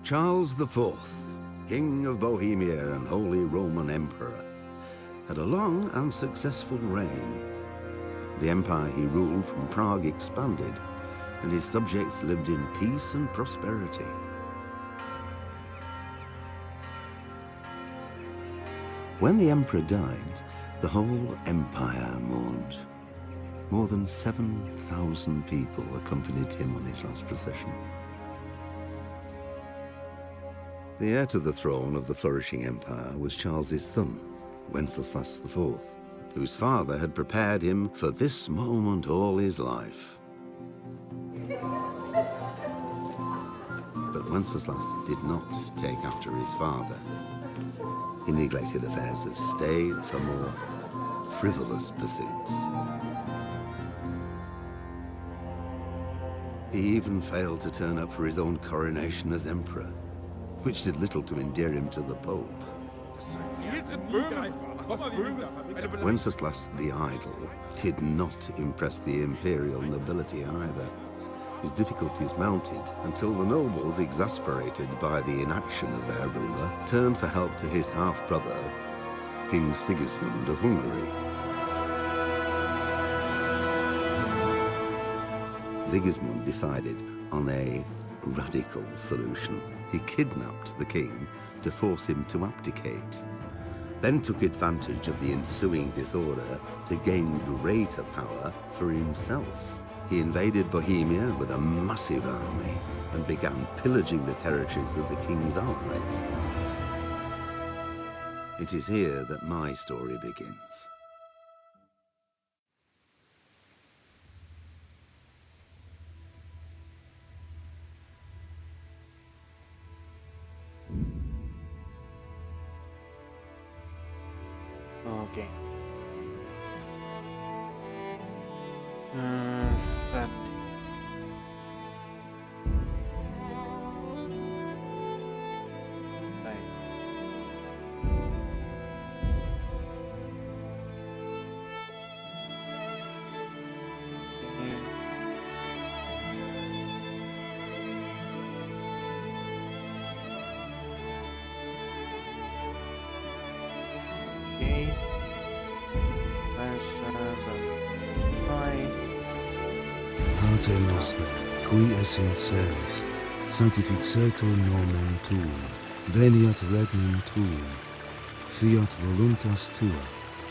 Charles IV, King of Bohemia and Holy Roman Emperor, had a long and successful reign. The empire he ruled from Prague expanded, and his subjects lived in peace and prosperity. When the emperor died, the whole empire mourned. More than 7,000 people accompanied him on his last procession. The heir to the throne of the flourishing empire was Charles's son, Wenceslas IV, whose father had prepared him for this moment all his life. But Wenceslas did not take after his father. He neglected affairs of state for more frivolous pursuits. He even failed to turn up for his own coronation as emperor, which did little to endear him to the Pope. Wenceslas the Idle did not impress the imperial nobility either. His difficulties mounted until the nobles, exasperated by the inaction of their ruler, turned for help to his half-brother, King Sigismund of Hungary. Sigismund decided on a radical solution. He kidnapped the king to force him to abdicate, then took advantage of the ensuing disorder to gain greater power for himself. He invaded Bohemia with a massive army and began pillaging the territories of the king's allies. It is here that my story begins. Okay. Set. Pater noster, qui es in celis, sanctificetur nomen tuum, veniat regnum tuum, fiat voluntas tua,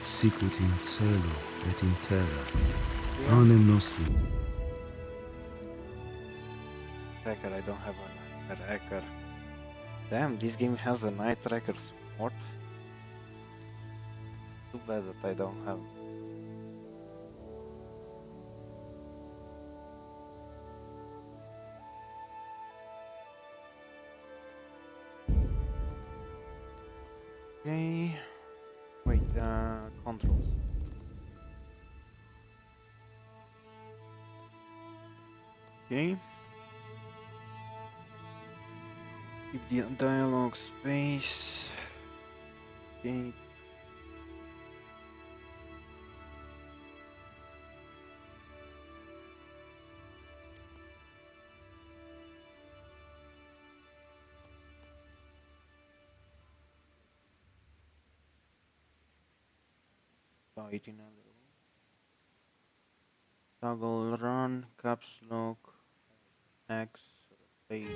sicut in cielo et in terra. Panem nostrum. Tracker, I don't have a tracker. Damn, this game has a night tracker support. Too bad that I don't have. Okay, wait, controls. Okay. Keep the dialogue space. Okay. Toggle run, caps lock, X, space.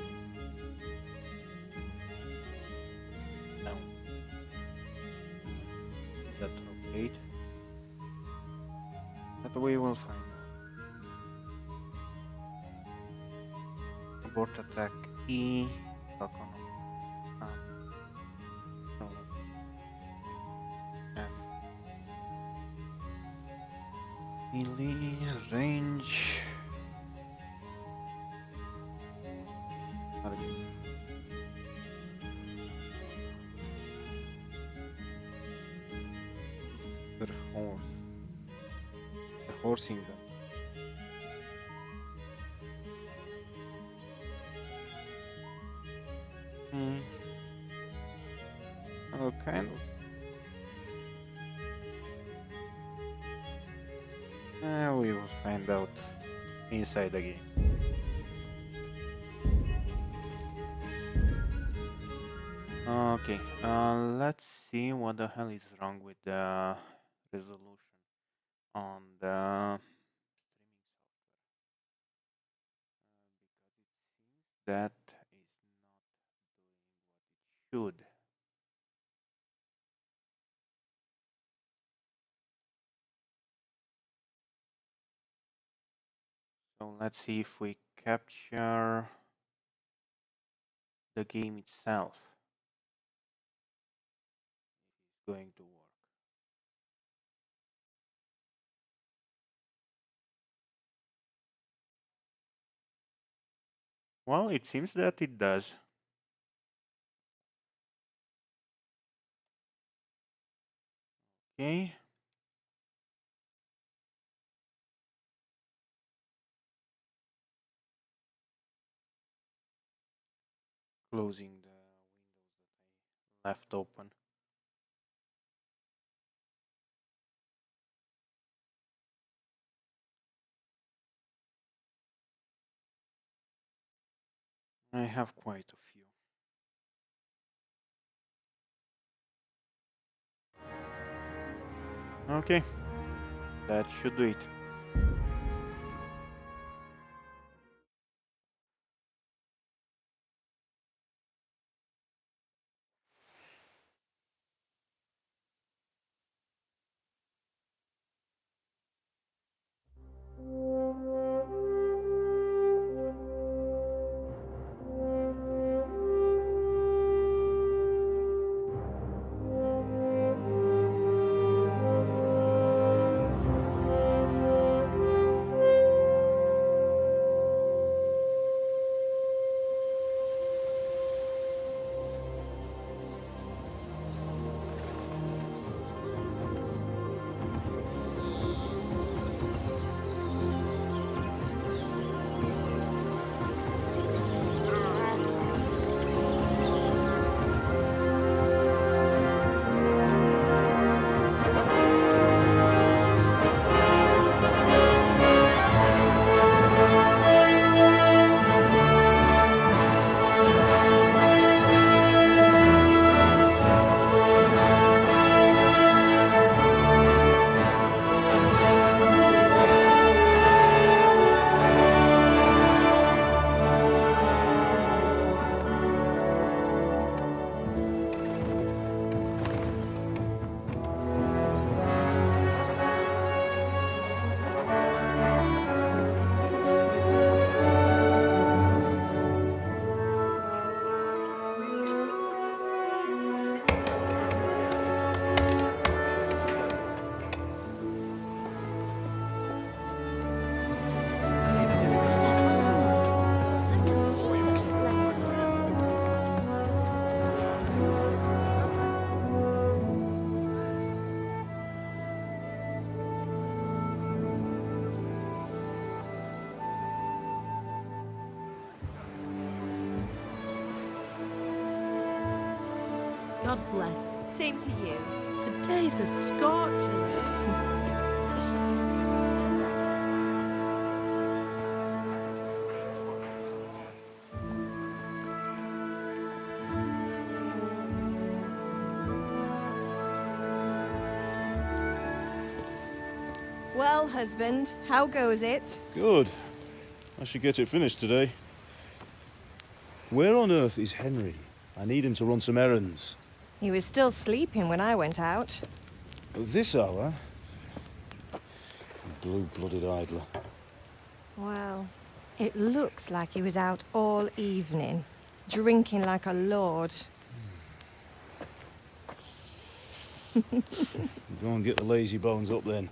No. That rotate. But we will find out. Abort attack E, lock on no. F. Melee range. The horse. The horsing them. Oh, kind of. We will find out inside the game. Okay, let's see what the hell is wrong with the resolution on the streaming software. Because it seems that is not doing what it should. So let's see if we capture the game itself. If it's going to work. Well, it seems that it does. Okay. Closing the windows that I left open. I have quite a few. Okay, that should do it. God bless. Same to you. Today's a scorcher. Well, husband, how goes it? Good. I should get it finished today. Where on earth is Henry? I need him to run some errands. He was still sleeping when I went out. At this hour? Blue-blooded idler. Well, it looks like he was out all evening, drinking like a lord. Go and get the lazy bones up then.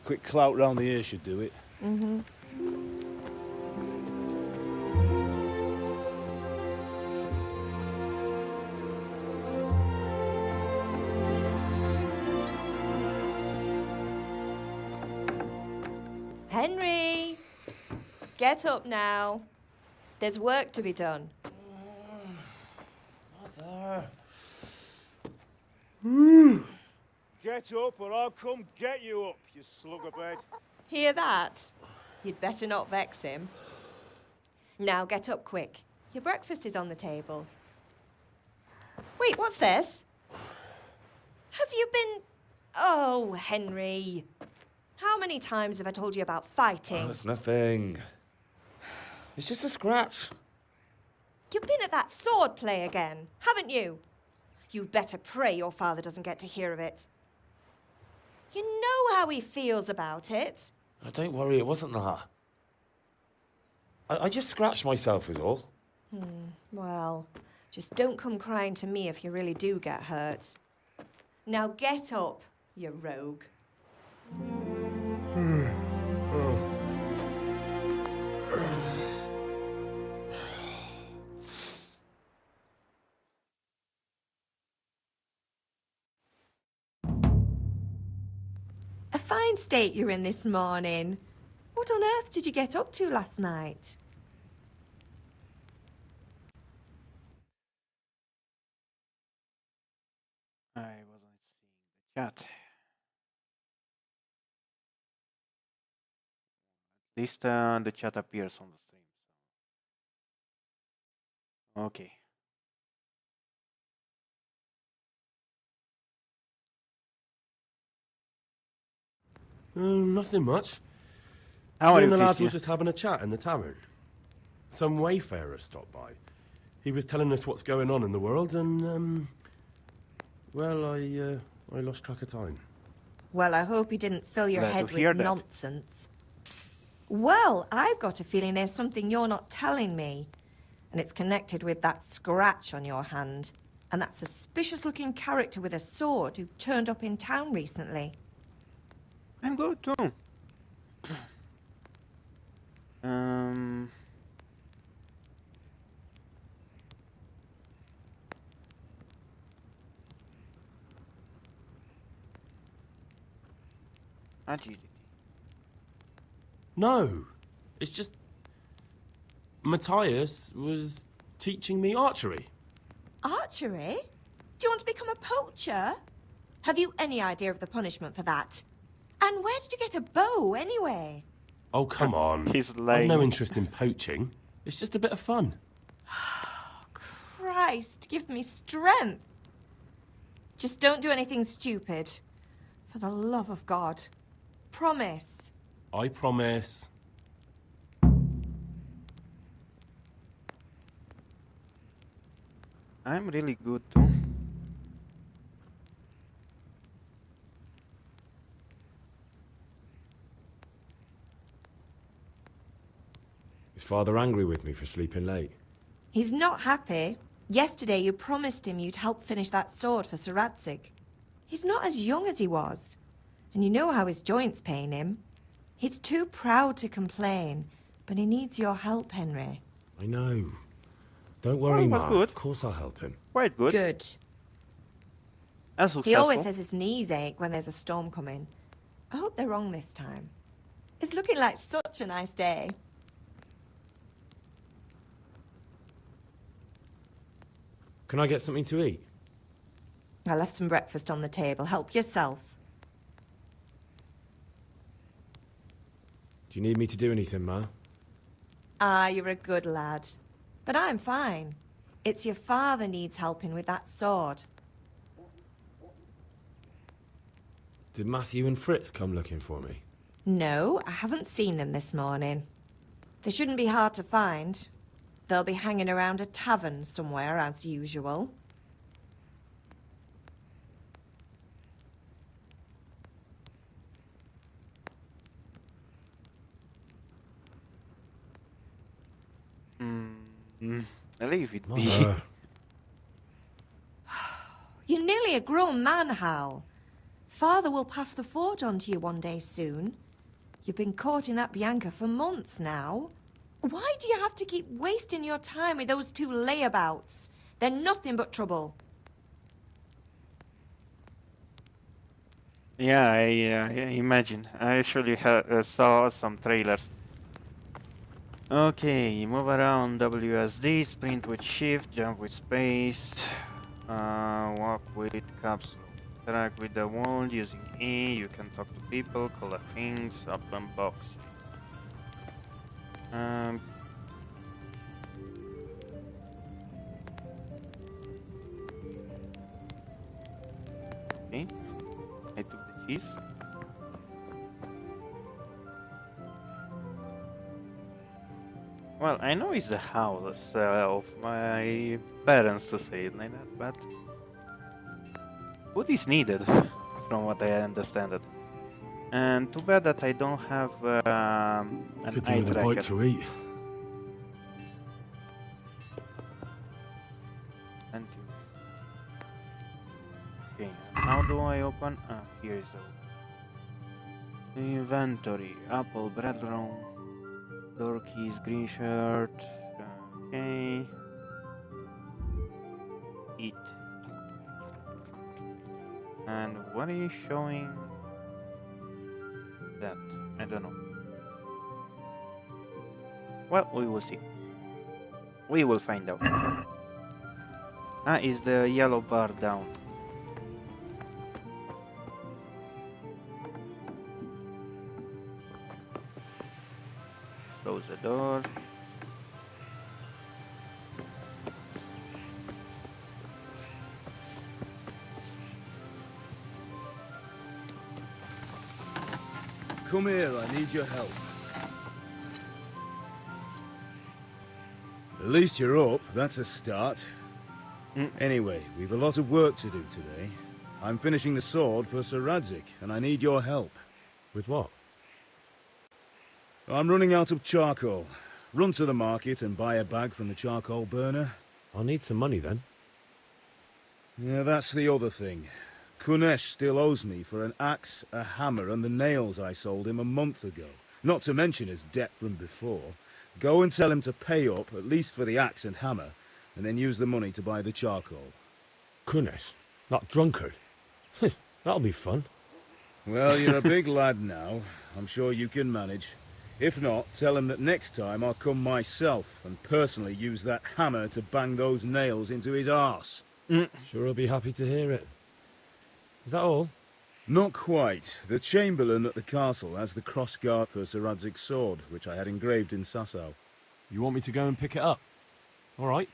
Quick clout round the ear should do it. Mm-hmm. Henry! Get up now. There's work to be done. Mother. Get up or I'll come get you up, you slugabed. Hear that? You'd better not vex him. Now get up quick. Your breakfast is on the table. Wait, what's this? Have you been... Oh, Henry. How many times have I told you about fighting? Oh, it's nothing. It's just a scratch. You've been at that sword play again, haven't you? You'd better pray your father doesn't get to hear of it. You know how he feels about it. Oh, don't worry, it wasn't that. I just scratched myself is all. Well, just don't come crying to me if you really do get hurt. Now get up, you rogue. A fine state you're in this morning. What on earth did you get up to last night? I wasn't seeing the chat. At least the chat appears on the stream. So. Okay. Nothing much. How are Me you, and the lads were Christian? just having a chat in the tavern. Some wayfarer stopped by. He was telling us what's going on in the world, and well, I lost track of time. Well, I hope he didn't fill your Glad to head hear with that. nonsense. Well, I've got a feeling there's something you're not telling me. And it's connected with that scratch on your hand. And that suspicious-looking character with a sword who turned up in town recently. I'm good too. Agility. No, it's just... Matthias was teaching me archery. Archery? Do you want to become a poacher? Have you any idea of the punishment for that? And where did you get a bow, anyway? Oh, come on. He's I've lame. no interest in poaching. It's just a bit of fun. Christ, give me strength. Just don't do anything stupid. For the love of God. Promise. I promise. I'm really good too. Is Father angry with me for sleeping late? He's not happy. Yesterday you promised him you'd help finish that sword for Sir Radzig. He's not as young as he was. And you know how his joints pain him. He's too proud to complain, but he needs your help, Henry. I know. Don't worry, Oh, Ma. that's good. Of course I'll help him. Quite good. Good. And successful. He always says his knees ache when there's a storm coming. I hope they're wrong this time. It's looking like such a nice day. Can I get something to eat? I left some breakfast on the table. Help yourself. Do you need me to do anything, Ma? Ah, you're a good lad. But I'm fine. It's your father needs helping with that sword. Did Matthew and Fritz come looking for me? No, I haven't seen them this morning. They shouldn't be hard to find. They'll be hanging around a tavern somewhere, as usual. Leave it be. Mother. You're nearly a grown man, Hal. Father will pass the forge on to you one day soon. You've been courting that Bianca for months now. Why do you have to keep wasting your time with those two layabouts? They're nothing but trouble. Yeah, I imagine. I actually saw some trailers. Okay, move around WSD, sprint with shift, jump with space, walk with capsule. Interact with the world using E, you can talk to people, collect things, open box. Um, okay, I took the cheese. Well, I know it's the house of my parents, to say it like that, but food is needed, from what I understand it. And too bad that I don't have an Could do eye with a bite tracker. to eat. And okay, and how do I open? Ah, here is the inventory. Apple, bread room, door keys, green shirt. Okay. Eat. And what is showing that? I don't know. Well, we will see. We will find out. Ah, is the yellow bar down? Close the door. Come here, I need your help. At least you're up, that's a start. Anyway, we've a lot of work to do today. I'm finishing the sword for Sir Radzig, and I need your help. With what? I'm running out of charcoal. Run to the market and buy a bag from the charcoal burner. I'll need some money then. Yeah, that's the other thing. Kunesh still owes me for an axe, a hammer, and the nails I sold him a month ago. Not to mention his debt from before. Go and tell him to pay up, at least for the axe and hammer, and then use the money to buy the charcoal. Kunes? That drunkard? That'll be fun. Well, you're a big lad now. I'm sure you can manage. If not, tell him that next time I'll come myself and personally use that hammer to bang those nails into his arse. Sure he'll be happy to hear it. Is that all? Not quite. The Chamberlain at the castle has the crossguard for Sir Radzig's sword, which I had engraved in Sasau. You want me to go and pick it up? All right.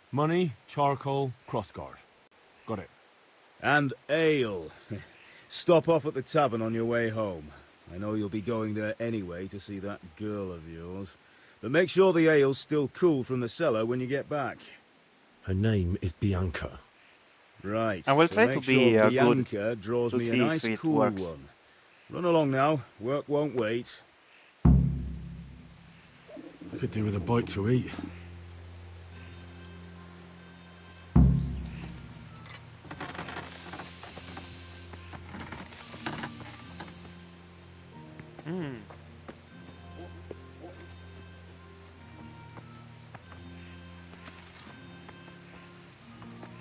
Money, charcoal, crossguard. Got it. And ale. Stop off at the tavern on your way home. I know you'll be going there anyway to see that girl of yours. But make sure the ale's still cool from the cellar when you get back. Her name is Bianca. Right. I will so try to make be sure good Bianca draws to me a see nice if it cool works. one. Run along now. Work won't wait. I could do with a bite to eat.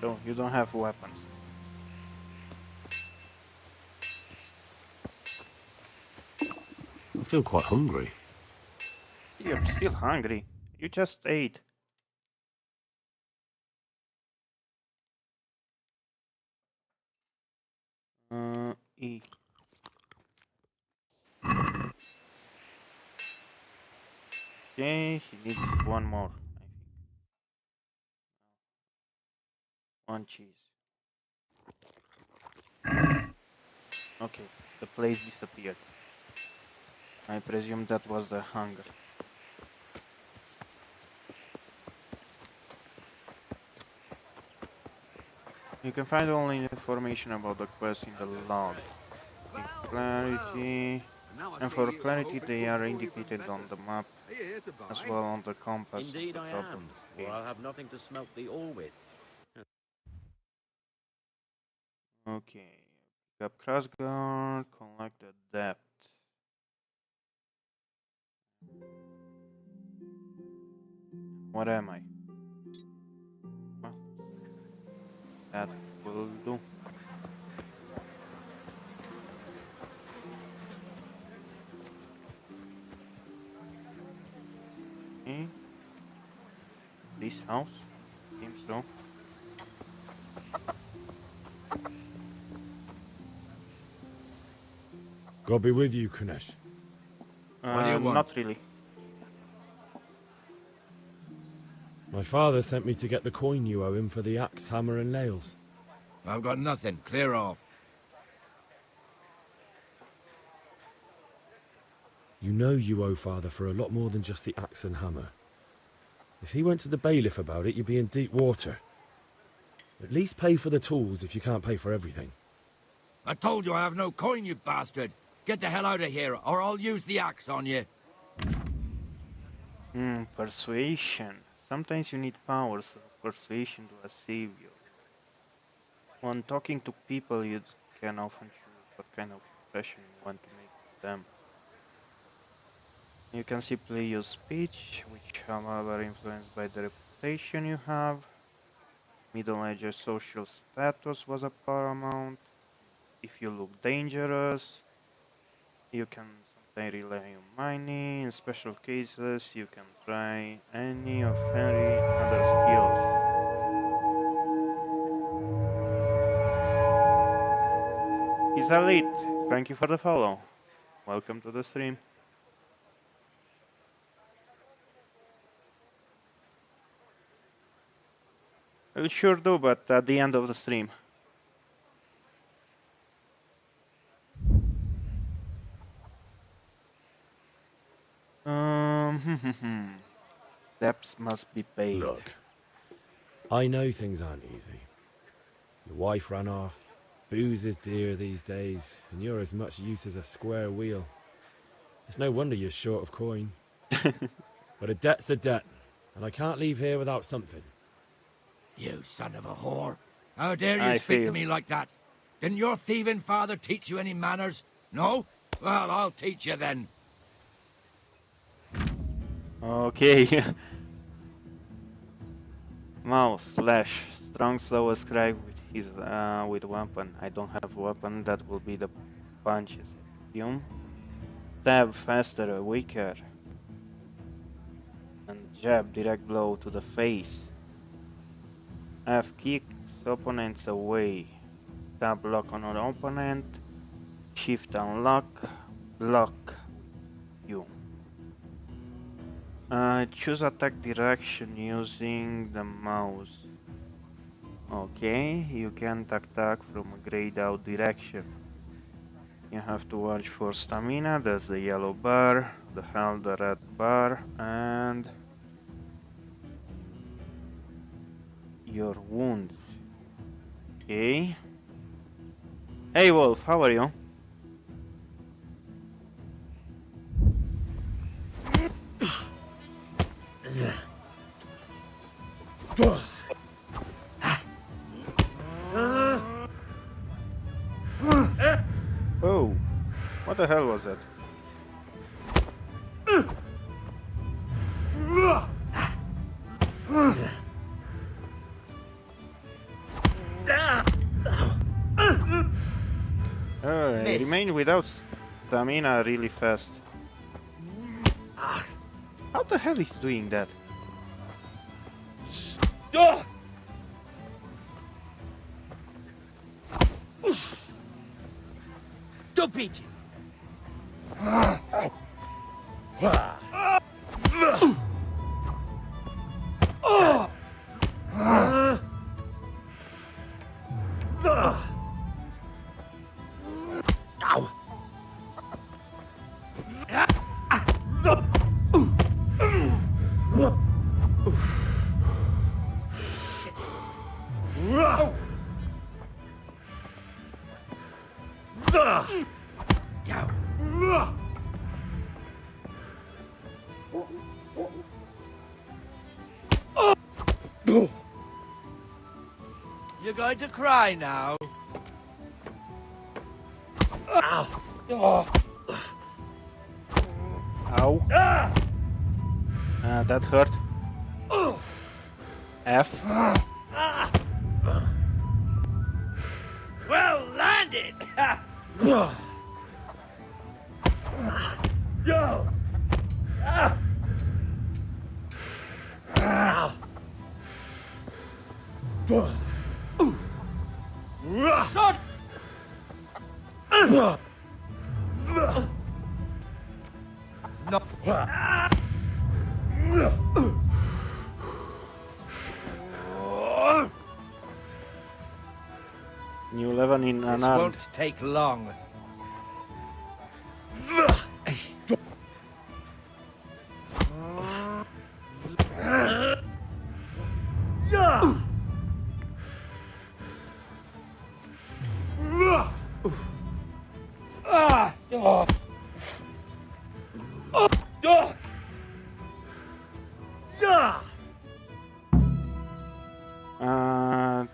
So you don't have weapons. I feel quite hungry. You're still hungry. You just ate. E. Okay, he needs one more, I think. One cheese. Okay, the place disappeared. I presume that was the hunger. You can find only information about the quest in the log. In clarity, and for clarity they are indicated on the map as well on the compass. Indeed on I the top of am, the or I'll have nothing to smelt the ore with. Okay. Pick up crossguard, collect the debt. What am I? Well, that will do. house. Seems so. God be with you, Kunesh. What do you want? Not really. My father sent me to get the coin you owe him for the axe, hammer, and nails. I've got nothing. Clear off. You know you owe father for a lot more than just the axe and hammer. If he went to the bailiff about it, you'd be in deep water. At least pay for the tools if you can't pay for everything. I told you I have no coin, you bastard. Get the hell out of here, or I'll use the axe on you. Persuasion. Sometimes you need powers of persuasion to deceive you. When talking to people, you can often choose what kind of impression you want to make with them. You can simply use speech, which however influenced by the reputation you have. Middle Ages social status was a paramount. If you look dangerous, you can sometimes rely on money. In special cases, you can try any of Henry's other skills. He's elite. Thank you for the follow. Welcome to the stream. We'll sure do, but at the end of the stream. Debts must be paid. Look, I know things aren't easy. Your wife ran off, booze is dear these days, and you're as much use as a square wheel. It's no wonder you're short of coin. But a debt's a debt, and I can't leave here without something. You son of a whore. How dare you speak to me like that? Didn't your thieving father teach you any manners? No? Well, I'll teach you then. Okay. Mouse slash strong slow scribe with his with weapon. I don't have weapon. That will be the punches. Assume. Stab faster, weaker. And jab direct blow to the face. F kicks opponents away. Tab lock on an opponent. Shift unlock. Block you. Choose attack direction using the mouse. Okay, you can't attack from a grayed out direction. You have to watch for stamina, that's the yellow bar, the health, the red bar, and your wounds. Okay. Hey Wolf, how are you? Oh, what the hell was that? He remained without stamina really fast. How the hell is doing that? Stupid! You're going to cry now. Ow. That hurt. F. Well landed! Son! No. New level in This unarmed. won't take long.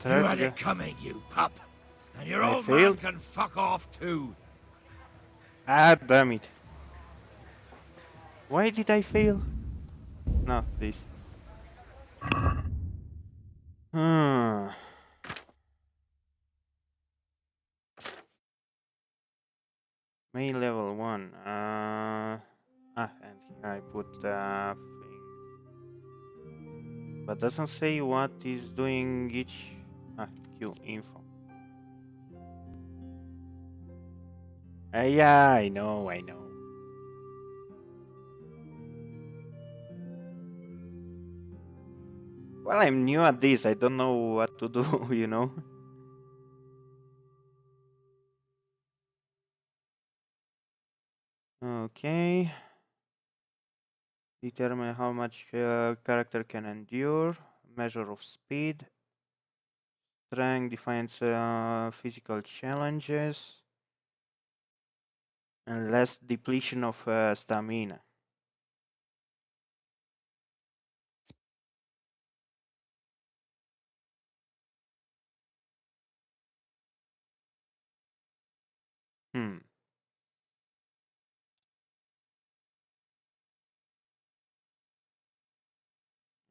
You had it coming, you pup. And your old man can fuck off too. Ah, damn it. Why did I fail? No, this. Main level 1. And here I put things. But doesn't say what is doing each. Q info. Yeah, I know. Well, I'm new at this. I don't know what to do, you know. Okay. Determine how much character can endure. Measure of speed. Strength defines physical challenges. And less depletion of stamina.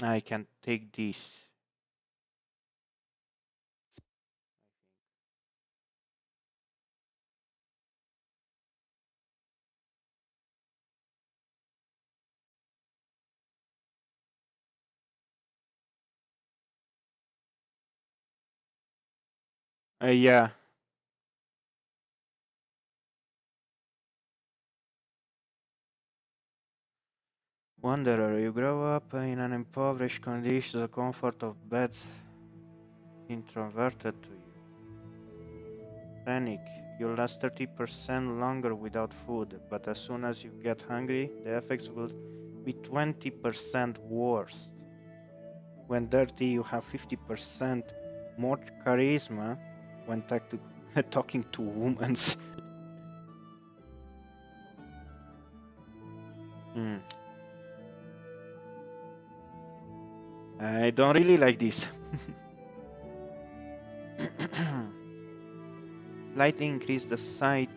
I can take this. Yeah. Wanderer, you grow up in an impoverished condition. The comfort of beds introverted to you. Panic. You last 30% longer without food, but as soon as you get hungry, the effects will be 20% worse. When dirty, you have 50% more charisma when talking to women. I don't really like this. Slightly increase the sight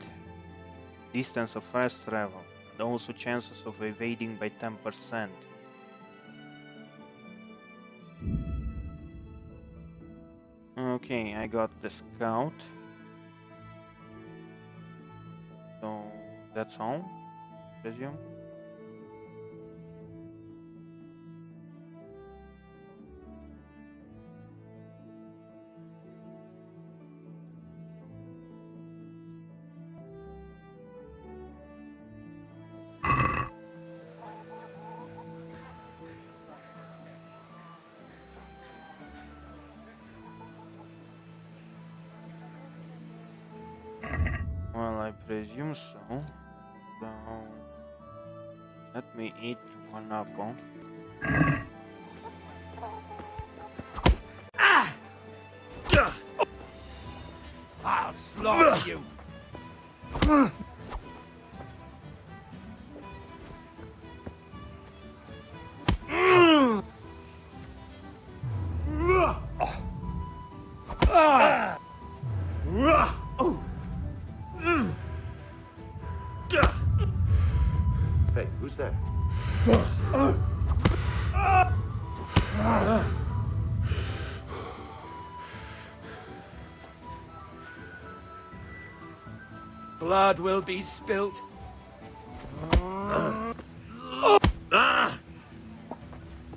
distance of fast travel, and also chances of evading by 10%. Okay, I got the scout. So that's all, presume. Well, I presume so. So let me eat one apple. I'll slaughter you. Hey, who's there? Blood will be spilt.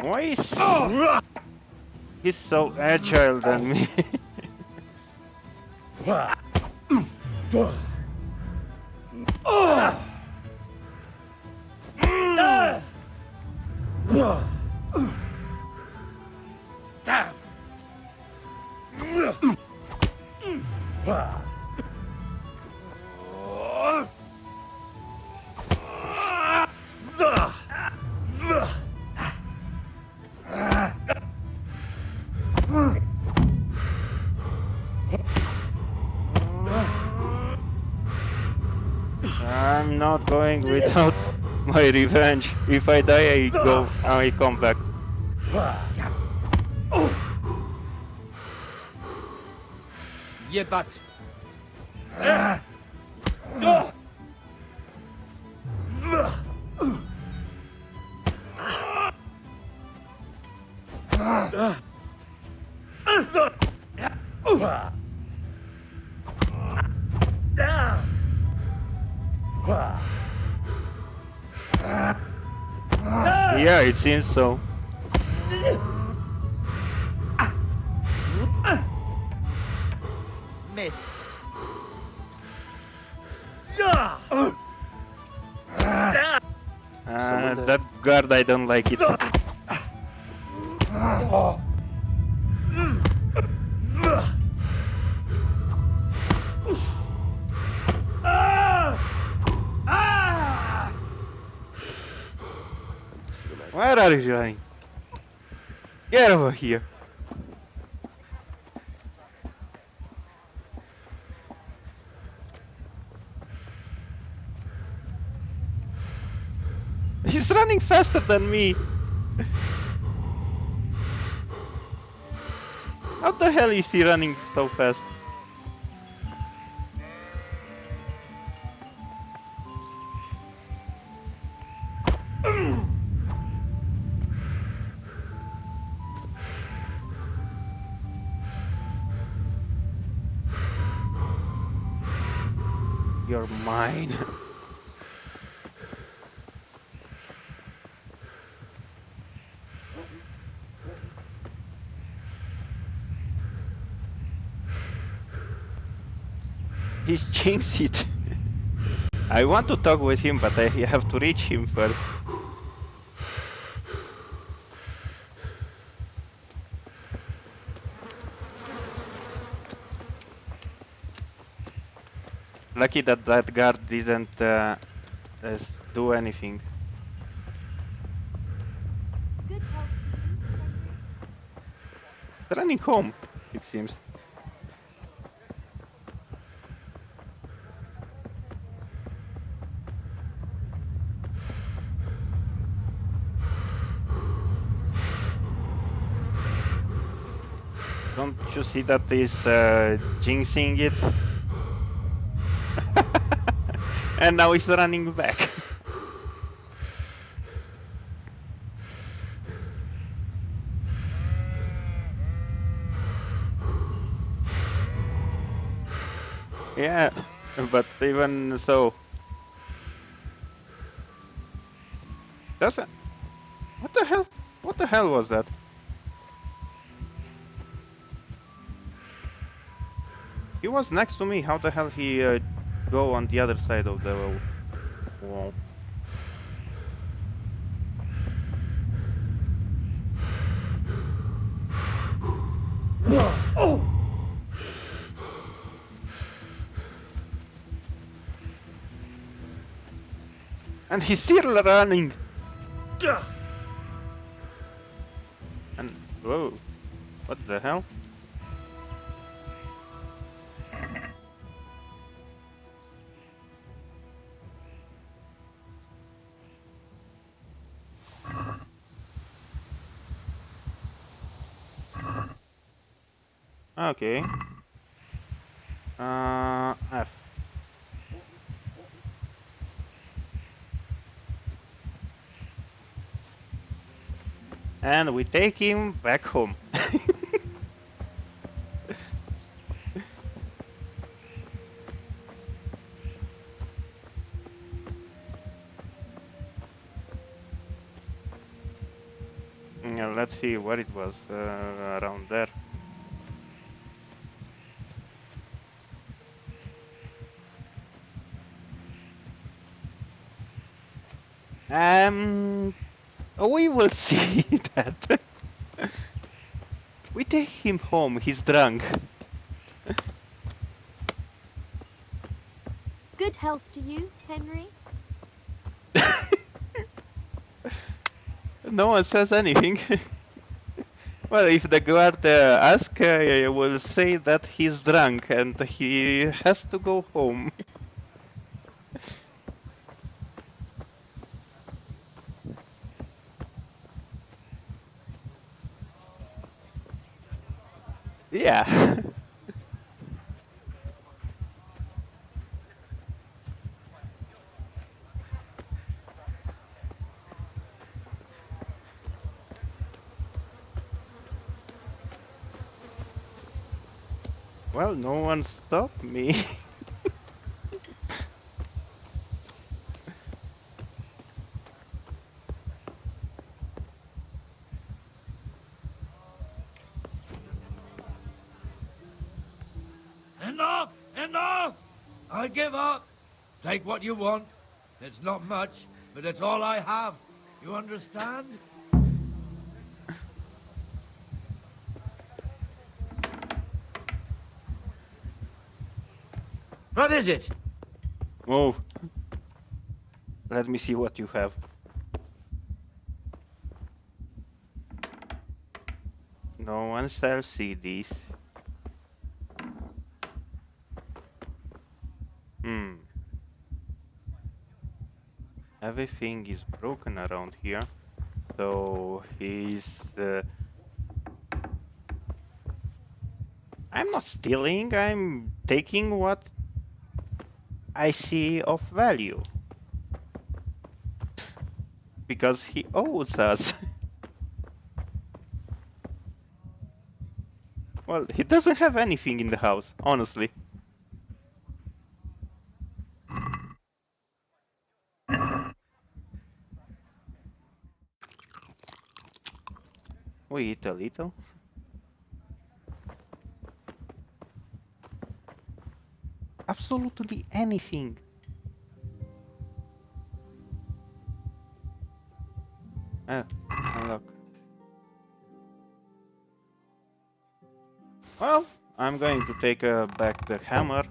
Nice. He's so agile than me. I'm not going without my revenge. If I die, I come back. Yeah, but... Yeah, it seems so. Missed. That guard, I don't like it. Where are you running? Get over here. He's running faster than me. How the hell is he running so fast? You're mine. He's jinxed it. I want to talk with him, but I have to reach him first. Lucky that that guard didn't do anything. He's running home, it seems. Don't you see that he's jinxing it? And now he's running back. Yeah, but even so... Doesn't... What the hell? What the hell was that? He was next to me. How the hell he go on the other side of the wall? Oh! And he's still running. And whoa, what the hell? Okay. F. And we take him back home. let's see what it was around there. We will see that. We take him home, he's drunk. Good health to you, Henry. No one says anything. Well, if the guard asks, I will say that he's drunk and he has to go home. Yeah. Well, no one stopped me. Enough! Enough! I give up. Take what you want. It's not much, but it's all I have. You understand? What is it? Oh. Let me see what you have. No one sells CDs. Everything is broken around here, so he's... I'm not stealing, I'm taking what I see of value. Because he owes us. Well, he doesn't have anything in the house, honestly. We eat a little. Absolutely anything. Unlock. Well, I'm going to take back the hammer.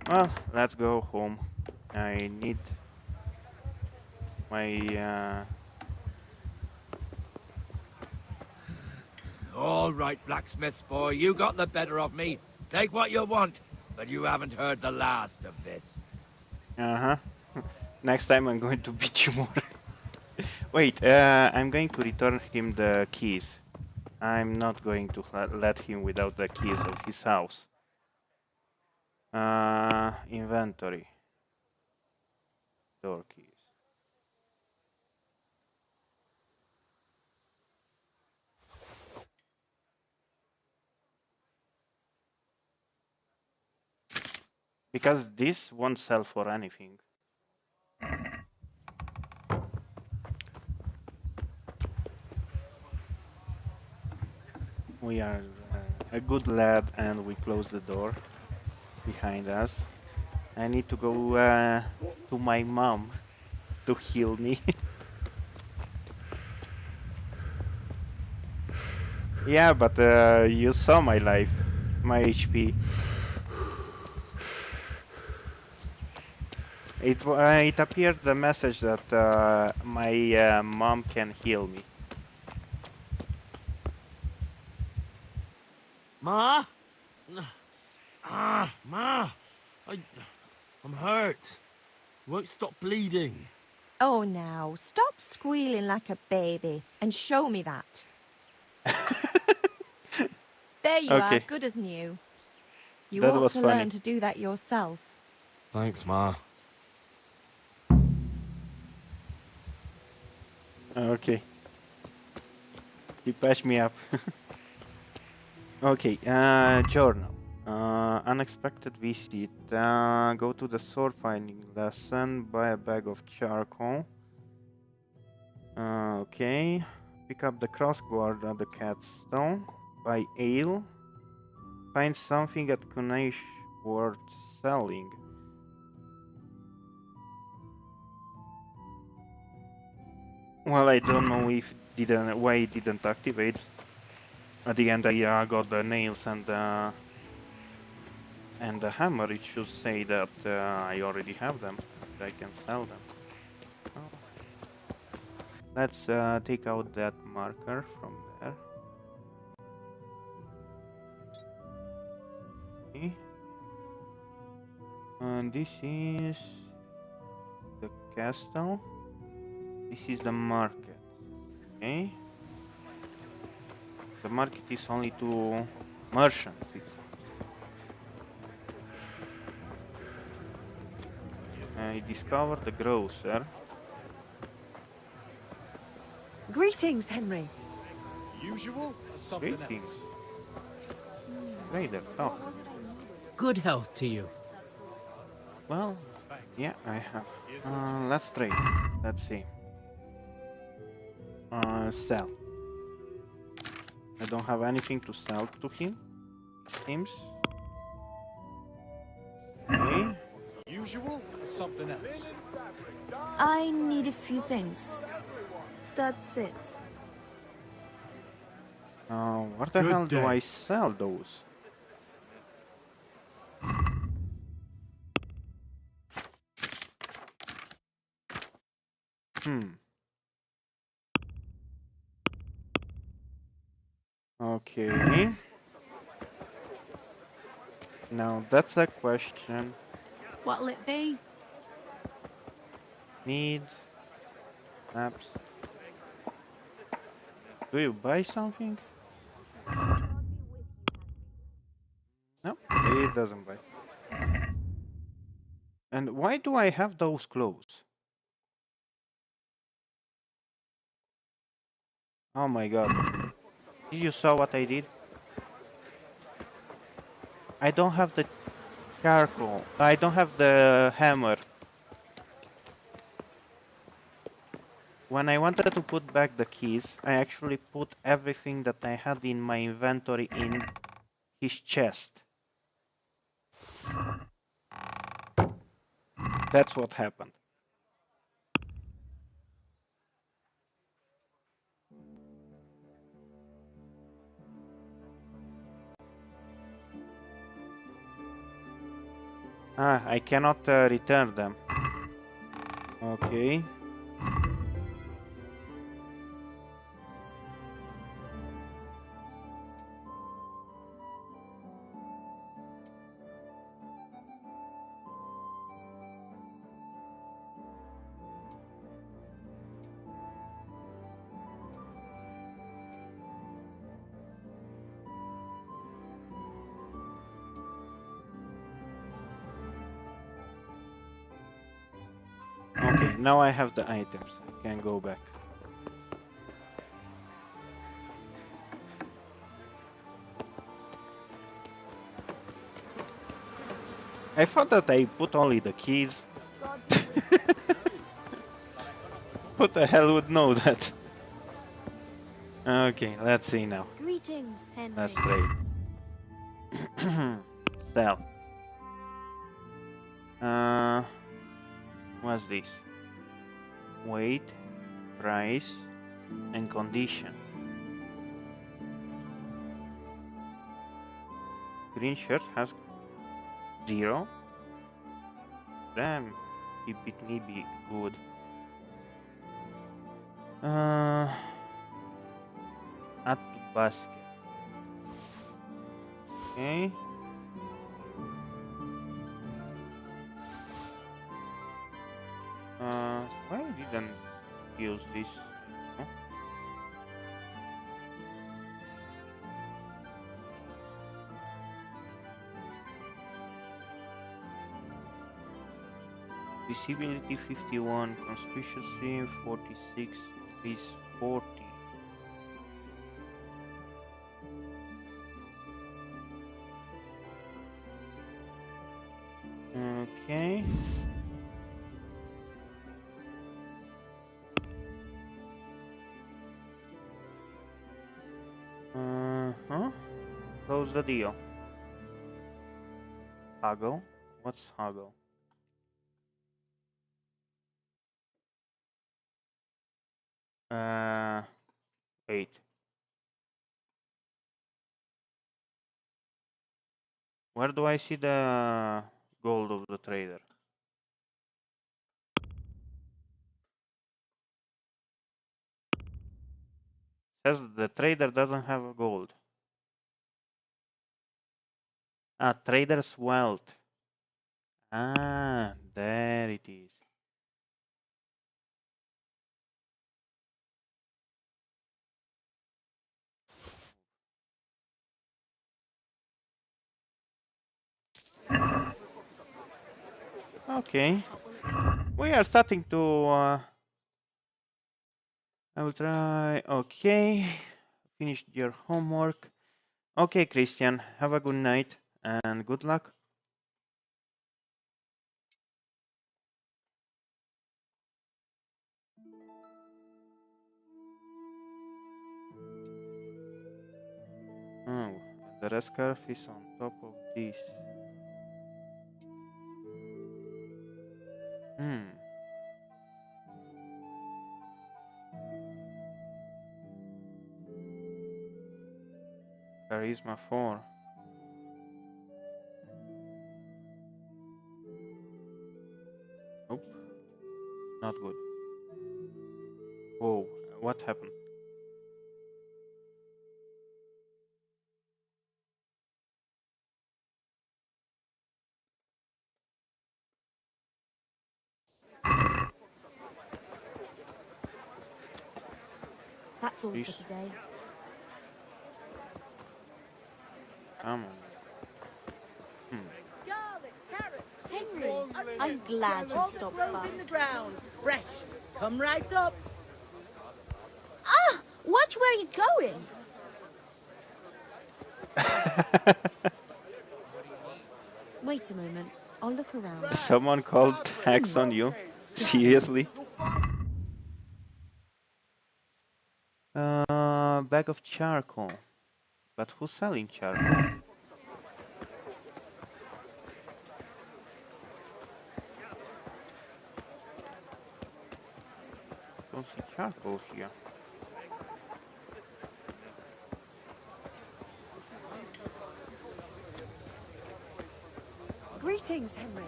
Well, let's go home. I need my... All right, blacksmith's boy, you got the better of me. Take what you want, but you haven't heard the last of this. Uh-huh. Next time I'm going to beat you more. Wait, I'm going to return him the keys. I'm not going to let him without the keys of his house. Inventory. Door keys. Because this won't sell for anything. We are a good lad and we close the door behind us. I need to go to my mom to heal me. Yeah, but you saw my life, my HP. It appeared the message that my mom can heal me. Ma? Ma! I'm hurt. Won't stop bleeding. Oh, now, stop squealing like a baby and show me that. There you are, good as new. You That ought was to funny. learn to do that yourself. Thanks, Ma. Okay. You patch me up. Okay, journal. unexpected visit. Go to the sword finding lesson. Buy a bag of charcoal. Okay. Pick up the crossguard at the castle. Buy ale. Find something at Kunaish worth selling. Well, I don't know if why it didn't activate. At the end, I got the nails and the hammer. It should say that I already have them. I can sell them. Oh. Let's take out that marker from there. Okay. And this is the castle. This is the market. Okay. The market is only to merchants. I discovered the grocer. Greetings, Henry. Usual or something Greetings. else? Trader, oh. Good health to you. Well, yeah, I have. Let's trade. Let's see. Sell. I don't have anything to sell to him. Seems. Okay. Usual or something else? I need a few things. That's it. What the hell do I sell those? Okay. Now that's a question. What'll it be? Need maps. Do you buy something? No, it doesn't buy. And why do I have those clothes? Oh my god. Did you saw what I did? I don't have the charcoal. I don't have the hammer. When I wanted to put back the keys, I actually put everything that I had in my inventory in his chest. That's what happened. I cannot return them. Okay. Okay, now I have the items. I can go back. I thought that I put only the keys. Who the hell would know that? Okay, let's see now. Greetings, Henry. Let's trade. Sell. What's this? Weight, price, and condition. Green shirt has 0. Damn, it may be good. Add to basket. Okay. Why didn't use this? Huh? Visibility 51, conspicuously 46, is 40. Okay. Uh-huh. Close the deal. Haggle? What's haggle? Wait. Where do I see the gold of the trader? Says the trader doesn't have gold. Ah, trader's wealth. Ah, there it is. Okay. We are starting to... I will try... Okay. Finished your homework. Okay, Christian. Have a good night and good luck. Oh, the red scarf is on top of this. Charisma 4. Nope. Not good. Whoa, what happened? That's all Jeez. for today. Come on. Henry, I'm glad you stopped by. In the ground, fresh. Come right up. Ah! Watch where you're going! Wait a moment. I'll look around. Someone called tax on you? Seriously? Bag of charcoal. But who's selling charcoal? Don't see charcoal here. Greetings, Henry.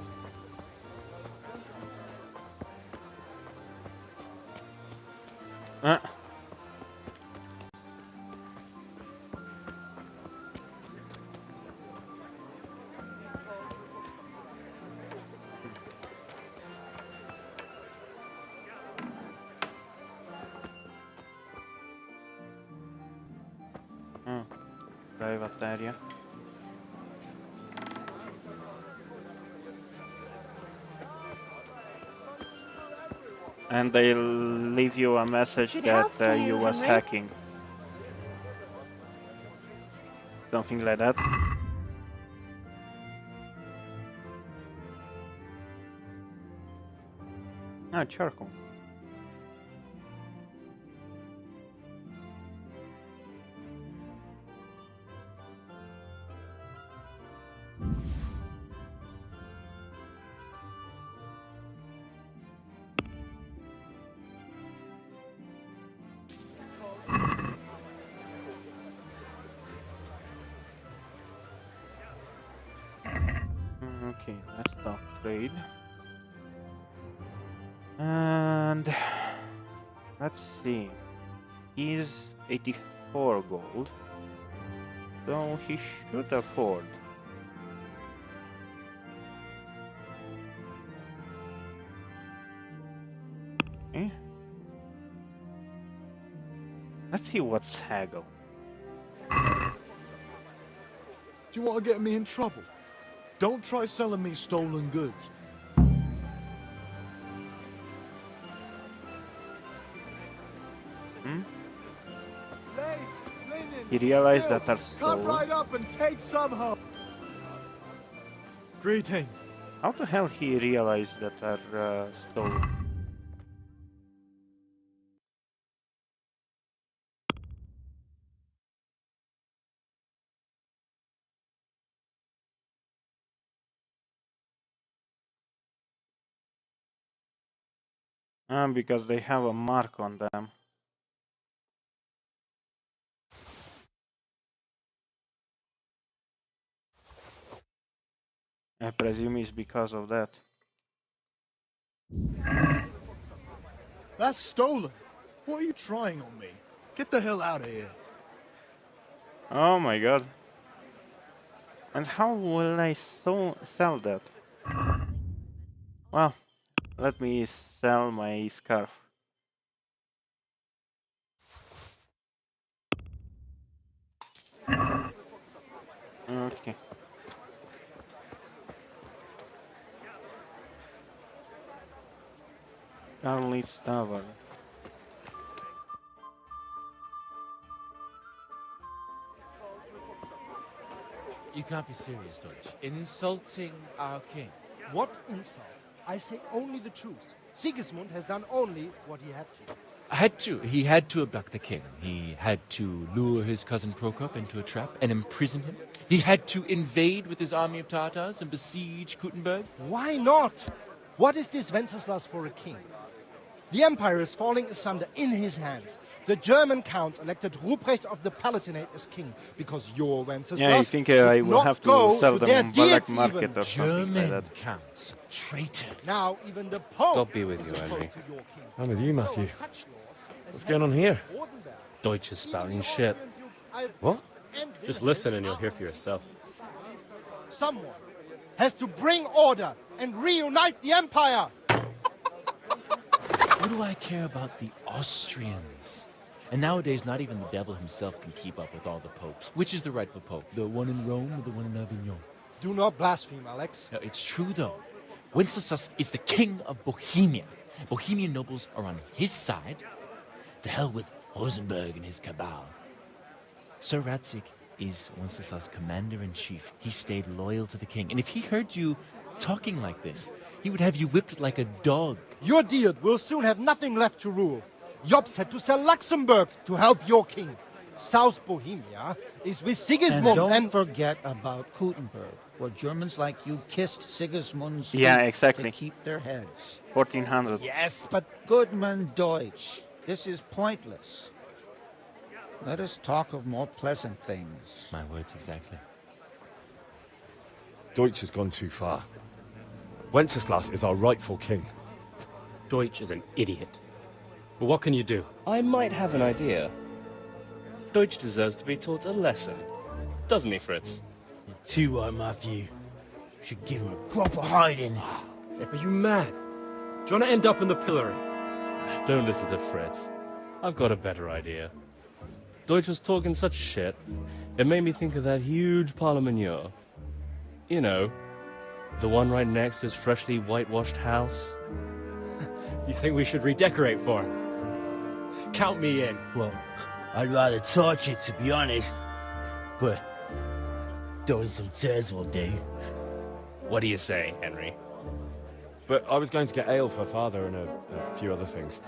Private area. And they'll leave you a message that you was hacking. Something like that. Ah, charcoal. Okay, let's stop trade. And let's see. He's 84 gold. So he should afford. Okay. Let's see what's haggle. Do you want to get me in trouble? Don't try selling me stolen goods. He realized that are Come stolen. right up and take some home. Greetings. How the hell he realized that are stolen? Because they have a mark on them. I presume it's because of that. That's stolen. What are you trying on me? Get the hell out of here. Oh my god. And how will I sell that? Well, let me sell my scarf. Okay. Carly's Tower. You can't be serious, Deutsch. Insulting our king. What insult? I say only the truth. Sigismund has done only what he had to. He had to abduct the king. He had to lure his cousin Prokop into a trap and imprison him. He had to invade with his army of Tatars and besiege Kuttenberg. Why not? What is this Wenceslas for a king? The empire is falling asunder in his hands. The German counts elected Ruprecht of the Palatinate as king because your Wenceslas I think I will have to sell them on black market or something like that. Counts, traitors. Now even the Pope. God be with you, Henry. I'm with you, Matthew. What's going on here? Deutsch is spouting shit. What? Just listen and you'll hear for yourself. Someone has to bring order and reunite the empire. What do I care about the Austrians? And nowadays, not even the devil himself can keep up with all the popes. Which is the rightful pope? The one in Rome or the one in Avignon? Do not blaspheme, Alex. No, it's true, though. Wenceslas is the king of Bohemia. Bohemian nobles are on his side. To hell with Rosenberg and his cabal. Sir Ratzik is Wenceslas' commander-in-chief. He stayed loyal to the king. And if he heard you talking like this, he would have you whipped like a dog. Your Diet will soon have nothing left to rule. Jobst had to sell Luxembourg to help your king. South Bohemia is with Sigismund and don't forget about Kuttenberg, where Germans like you kissed Sigismund's feet exactly. to keep their heads. 1400. Yes, but Goodman Deutsch, this is pointless. Let us talk of more pleasant things. My words exactly. Deutsch has gone too far. Wenceslas is our rightful king. Deutsch is an idiot. But what can you do? I might have an idea. Deutsch deserves to be taught a lesson. Doesn't he, Fritz? You're too right, Matthew. Should give him a proper hiding. Are you mad? Do you want to end up in the pillory? Don't listen to Fritz. I've got a better idea. Deutsch was talking such shit, it made me think of that huge parliament. You know, the one right next to his freshly whitewashed house. You think we should redecorate for him? Count me in. Well, I'd rather torch it, to be honest. But throwing some turds will do. What do you say, Henry? But I was going to get ale for father and a few other things.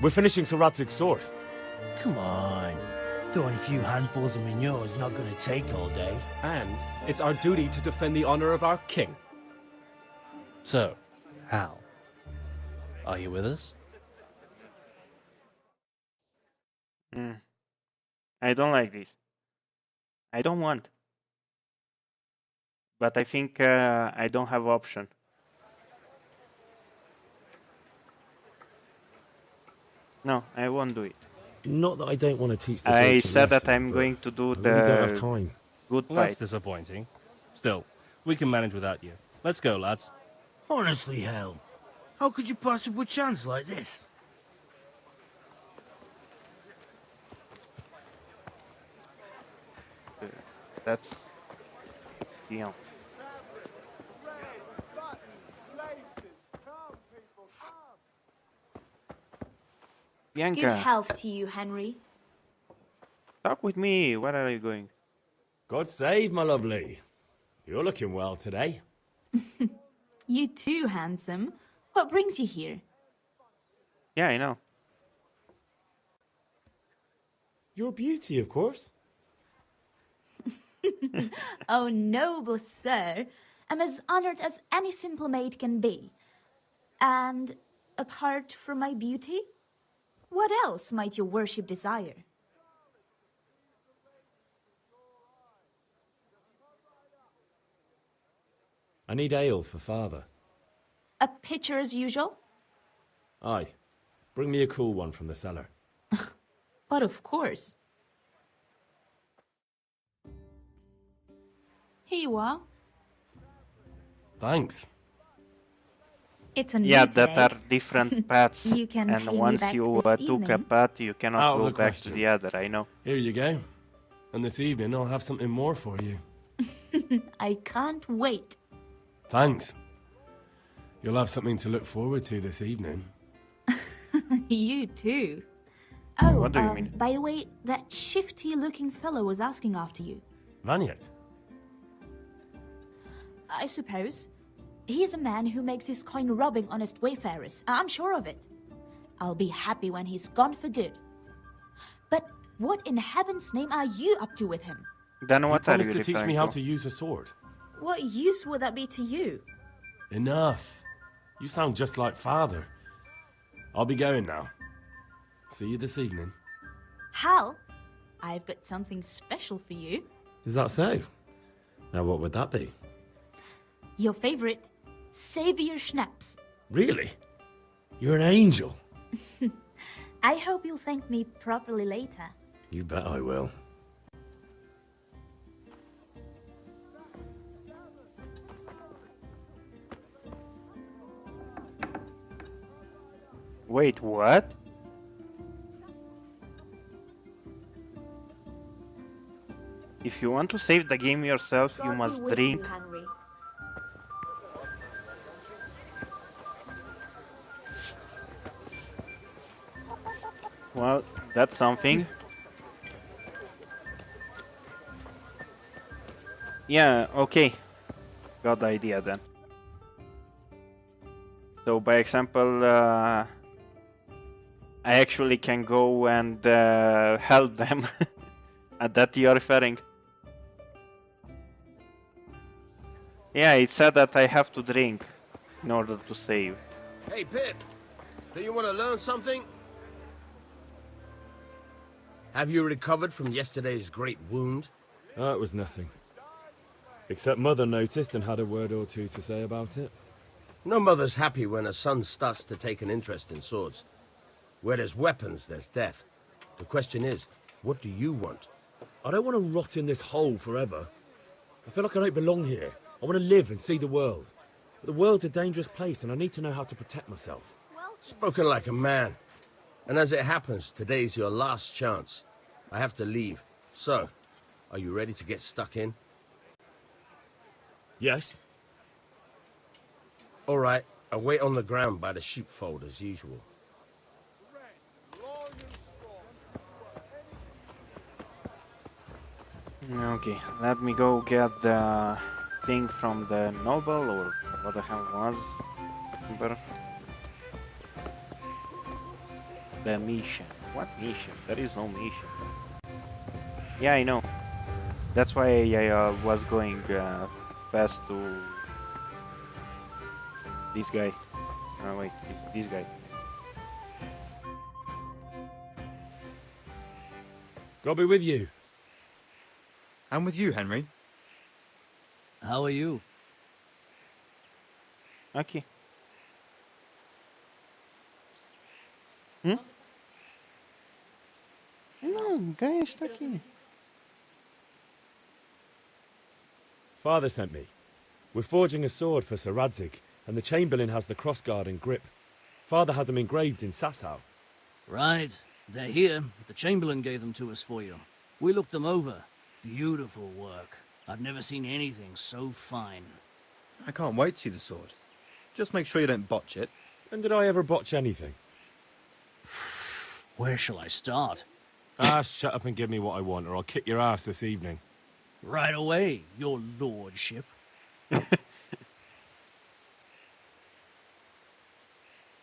We're finishing Sir Radzig's sword. Come on. Throwing a few handfuls of manure is not going to take all day. And it's our duty to defend the honor of our king. So, Hal, are you with us? I don't like this. I don't want. But I think I don't have option. No, I won't do it. Not that I don't want to teach the I Deutsch a said that lesson, I'm going to do I really don't have the time. good Well, fight. that's disappointing. Still, we can manage without you. Let's go, lads. Honestly, Hal, how could you possibly chance like this? That's deal. Bianca, Good health to you, Henry. talk with me. Where are you going? God save, my lovely. You're looking well today. You too, handsome. What brings you here? Yeah, I know. Your beauty, of course. Oh, noble sir. I'm as honored as any simple maid can be. And apart from my beauty, what else might your worship desire? I need ale for father. A pitcher as usual? Aye. Bring me a cool one from the cellar. But of course. Here you are. Thanks. It's a Yeah, new that day. are different paths. You can and pay me once back you this took a evening. path, you cannot Out of go the back to question. the other, I know. Here you go. And this evening I'll have something more for you. I can't wait. Thanks. You'll have something to look forward to this evening. You too. Oh, What do you mean? by the way, that shifty-looking fellow was asking after you. Vaniak? I suppose. He's a man who makes his coin robbing honest wayfarers. I'm sure of it. I'll be happy when he's gone for good. But what in heaven's name are you up to with him? Then You what are you promised to teach me referring how to? to use a sword. What use would that be to you? Enough. You sound just like father. I'll be going now. See you this evening. Hal, I've got something special for you. Is that so? Now what would that be? Your favorite, Savior Schnapps. Really? You're an angel. I hope you'll thank me properly later. You bet I will. Wait, what? If you want to save the game yourself, you God must be with drink. you, Henry. Well, that's something. Yeah, okay. Got the idea then. So, by example, I actually can go and help them. At that you're referring? Yeah, it said that I have to drink in order to save. Hey, Pip. Do you want to learn something? Have you recovered from yesterday's great wound? It was nothing. Except Mother noticed and had a word or two to say about it. No mother's happy when a son starts to take an interest in swords. Where there's weapons, there's death. The question is, what do you want? I don't want to rot in this hole forever. I feel like I don't belong here. I want to live and see the world. But the world's a dangerous place and I need to know how to protect myself. Spoken like a man. And as it happens, today's your last chance. I have to leave. So, are you ready to get stuck in? Yes. All right, I'll wait on the ground by the sheepfold as usual. Okay, let me go get the thing from the noble, or what the hell was. Remember? The mission. What mission? There is no mission. Yeah, I know. That's why I was going fast to this guy. Oh wait, this guy. God be with you. And with you, Henry. How are you? Okay. Hmm? No, guy is talking. Father sent me. We're forging a sword for Sir Radzik, and the Chamberlain has the crossguard and grip. Father had them engraved in Sasau. Right. They're here. The Chamberlain gave them to us for you. We looked them over. Beautiful work. I've never seen anything so fine. I can't wait to see the sword. Just make sure you don't botch it. When did I ever botch anything? Where shall I start? Shut up and give me what I want, or I'll kick your ass this evening. Right away, your lordship.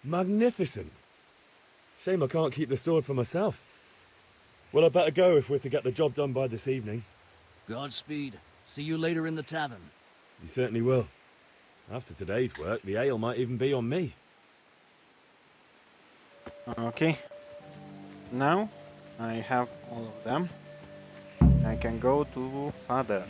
Magnificent. Shame I can't keep the sword for myself. Well, I better go if we're to get the job done by this evening. Godspeed. See you later in the tavern. You certainly will. After today's work, the ale might even be on me. Okay. Now I have all of them. I can go to Father.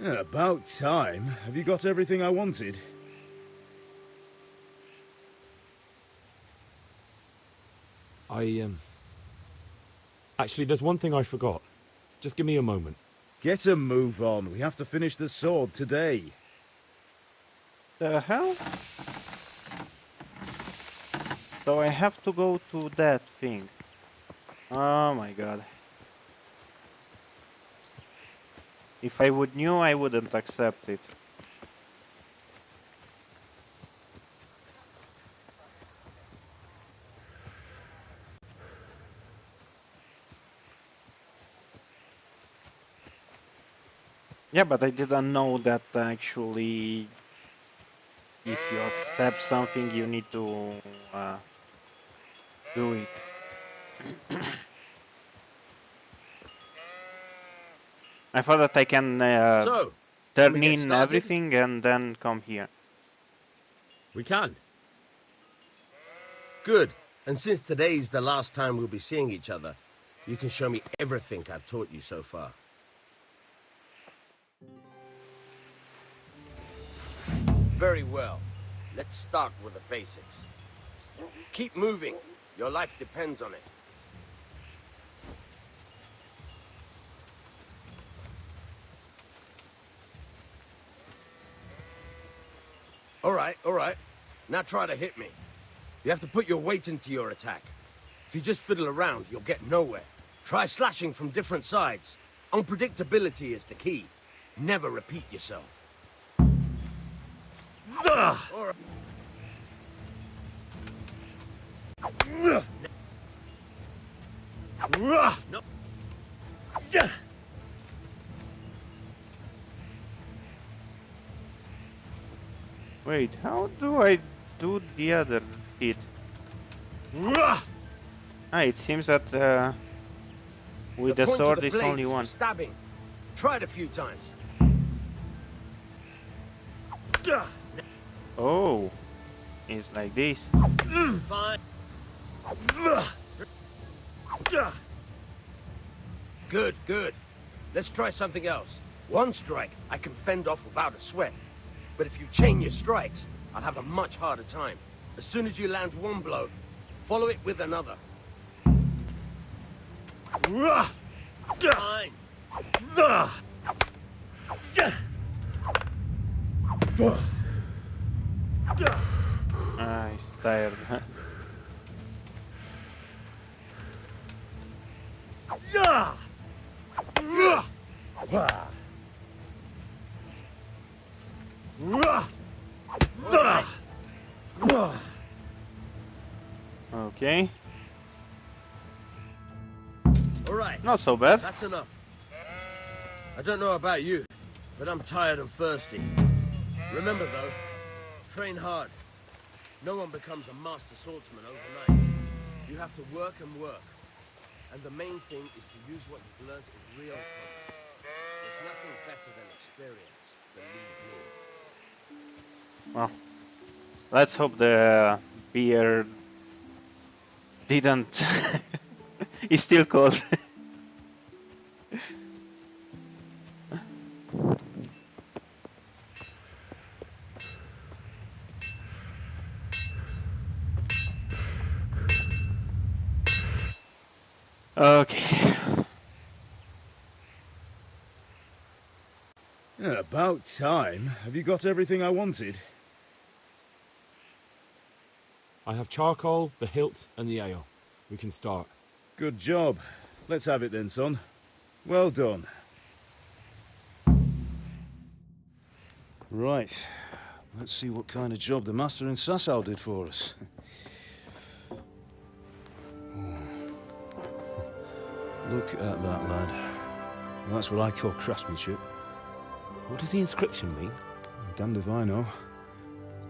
About time. Have you got everything I wanted? Actually, there's one thing I forgot. Just give me a moment. Get a move on. We have to finish the sword today. The hell? So I have to go to that thing. Oh my god. If I would knew, I wouldn't accept it. Yeah, but I didn't know that actually if you accept something you need to do it. I thought that I can turn in everything and then come here. We can. Good. And since today's the last time we'll be seeing each other, you can show me everything I've taught you so far. Very well. Let's start with the basics. Keep moving. Your life depends on it. All right. Now try to hit me. You have to put your weight into your attack. If you just fiddle around, you'll get nowhere. Try slashing from different sides. Unpredictability is the key. Never repeat yourself. No. Wait, how do I do the other hit? It seems that with the sword it's only one. Stabbing. Try it a few times. Oh, it's like this. Fine. Good. Let's try something else. One strike I can fend off without a sweat. But if you chain your strikes, I'll have a much harder time. As soon as you land one blow, follow it with another. Fine. He's tired. Okay. All right. Not so bad. That's enough. I don't know about you, but I'm tired and thirsty. Remember though, train hard. No one becomes a master swordsman overnight. You have to work and work. And the main thing is to use what you've learned in real combat. There's nothing better than experience, believe me. Well, let's hope the beer didn't... It's still cold. Okay. About time. Have you got everything I wanted? I have charcoal, the hilt, and the ale. We can start. Good job. Let's have it then, son. Well done. Right. Let's see what kind of job the master in Sasau did for us. Look at that, lad. That's what I call craftsmanship. What does the inscription mean? Damned if I know.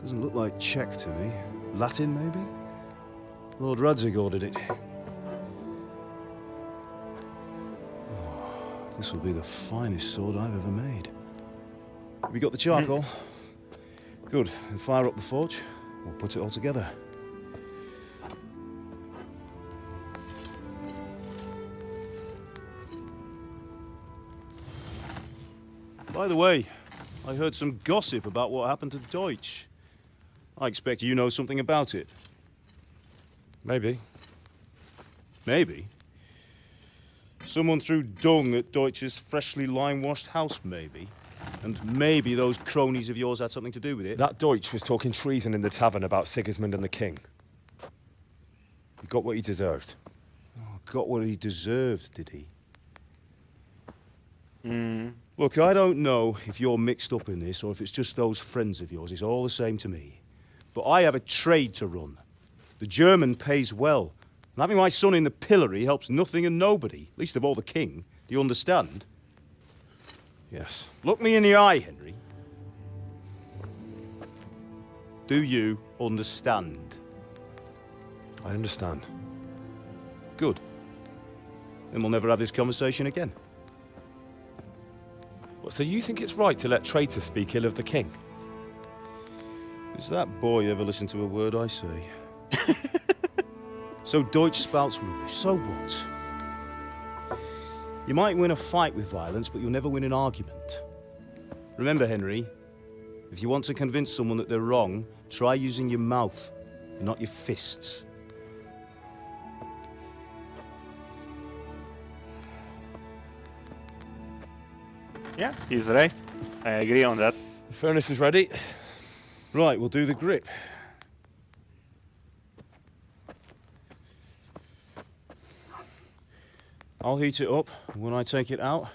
Doesn't look like Czech to me. Latin, maybe? Lord Radzig ordered it. Oh, this will be the finest sword I've ever made. Have you got the charcoal? Good. Then fire up the forge. We'll put it all together. By the way, I heard some gossip about what happened to Deutsch. I expect you know something about it. Maybe. Maybe? Someone threw dung at Deutsch's freshly lime-washed house, maybe? And maybe those cronies of yours had something to do with it? That Deutsch was talking treason in the tavern about Sigismund and the king. He got what he deserved. Oh, got what he deserved, did he? Hmm. Look, I don't know if you're mixed up in this or if it's just those friends of yours. It's all the same to me. But I have a trade to run. The German pays well. And having my son in the pillory helps nothing and nobody, least of all the king. Do you understand? Yes. Look me in the eye, Henry. Do you understand? I understand. Good. Then we'll never have this conversation again. What, so you think it's right to let traitors speak ill of the king? Does that boy ever listen to a word I say? So Deutsch spouts rubbish. So what? You might win a fight with violence, but you'll never win an argument. Remember, Henry, if you want to convince someone that they're wrong, try using your mouth, and not your fists. Yeah, he's right. I agree on that. The furnace is ready. Right, we'll do the grip. I'll heat it up, and when I take it out,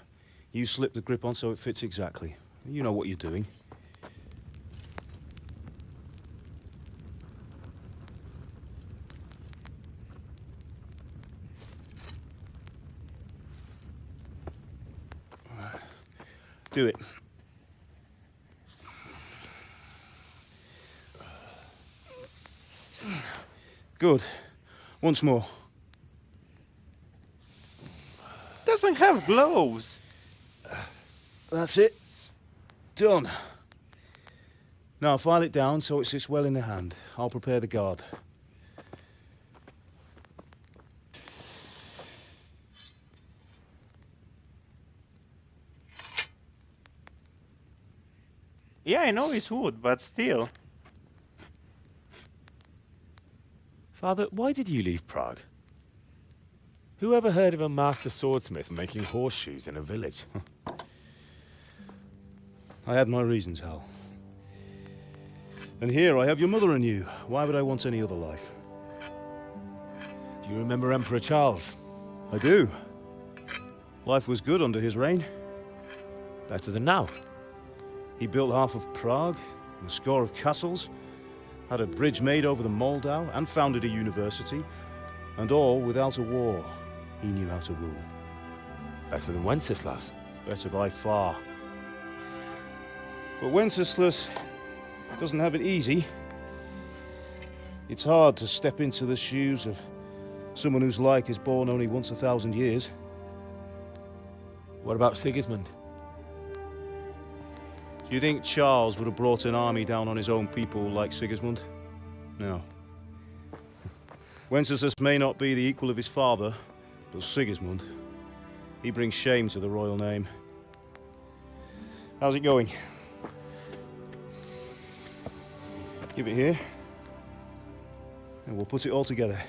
you slip the grip on so it fits exactly. You know what you're doing. Do it. Good. Once more. Doesn't have gloves. That's it. Done. Now file it down so it sits well in the hand. I'll prepare the guard. Yeah, I know it's wood, but still. Father, why did you leave Prague? Who ever heard of a master swordsmith making horseshoes in a village? I had my reasons, Hal. And here I have your mother and you. Why would I want any other life? Do you remember Emperor Charles? I do. Life was good under his reign. Better than now. He built half of Prague, and a score of castles, had a bridge made over the Moldau, and founded a university, and all without a war. He knew how to rule. Better than Wenceslas. Better by far. But Wenceslas doesn't have it easy. It's hard to step into the shoes of someone whose like is born only once 1,000 years. What about Sigismund? Do you think Charles would have brought an army down on his own people like Sigismund? No. Wenceslas may not be the equal of his father, but Sigismund, he brings shame to the royal name. How's it going? Give it here, and we'll put it all together.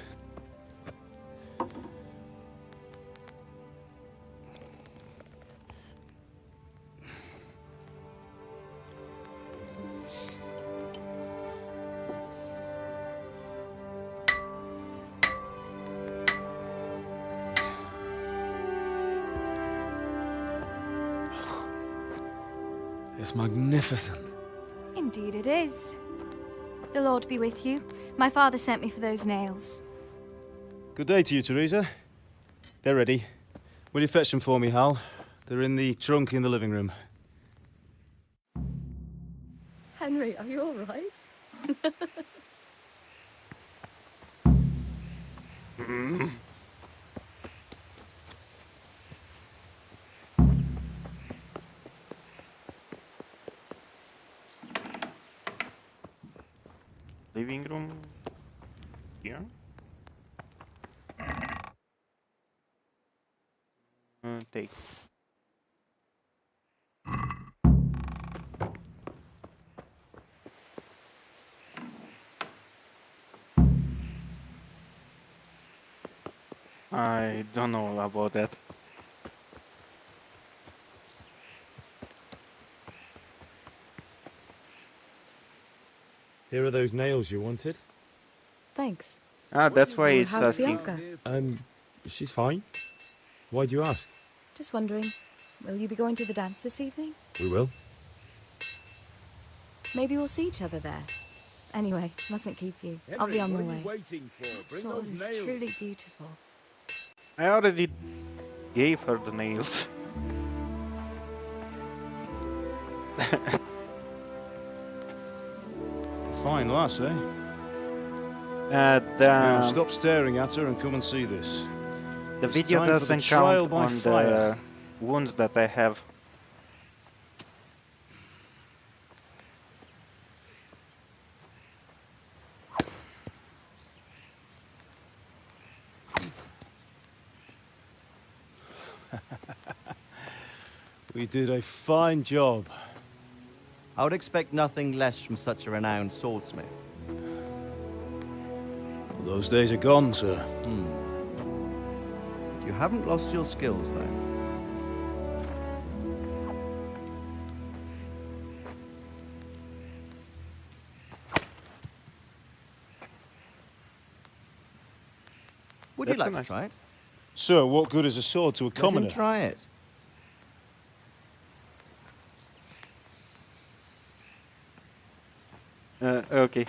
It's magnificent. Indeed it is. The Lord be with you. My father sent me for those nails. Good day to you, Teresa. They're ready. Will you fetch them for me, Hal? They're in the trunk in the living room. Henry, are you all right? Living room here. Take. I don't know about that. Here are those nails you wanted. Thanks. Ah, that's why it's How's asking. Bianca? She's fine. Why do you ask? Just wondering, will you be going to the dance this evening? We will. Maybe we'll see each other there. Anyway, mustn't keep you. I'll be on my way. Waiting for? That Bring sword those is nails. truly beautiful. I already gave her the nails. Fine lass, eh? The Now stop staring at her and come and see this. The It's video time for the doesn't trial count by on fire. the wounds that I have. We did a fine job. I would expect nothing less from such a renowned swordsmith. Well, those days are gone, sir. You haven't lost your skills, though. Would you like to try it? Sir, what good is a sword to a commoner? Let him try it. Okay.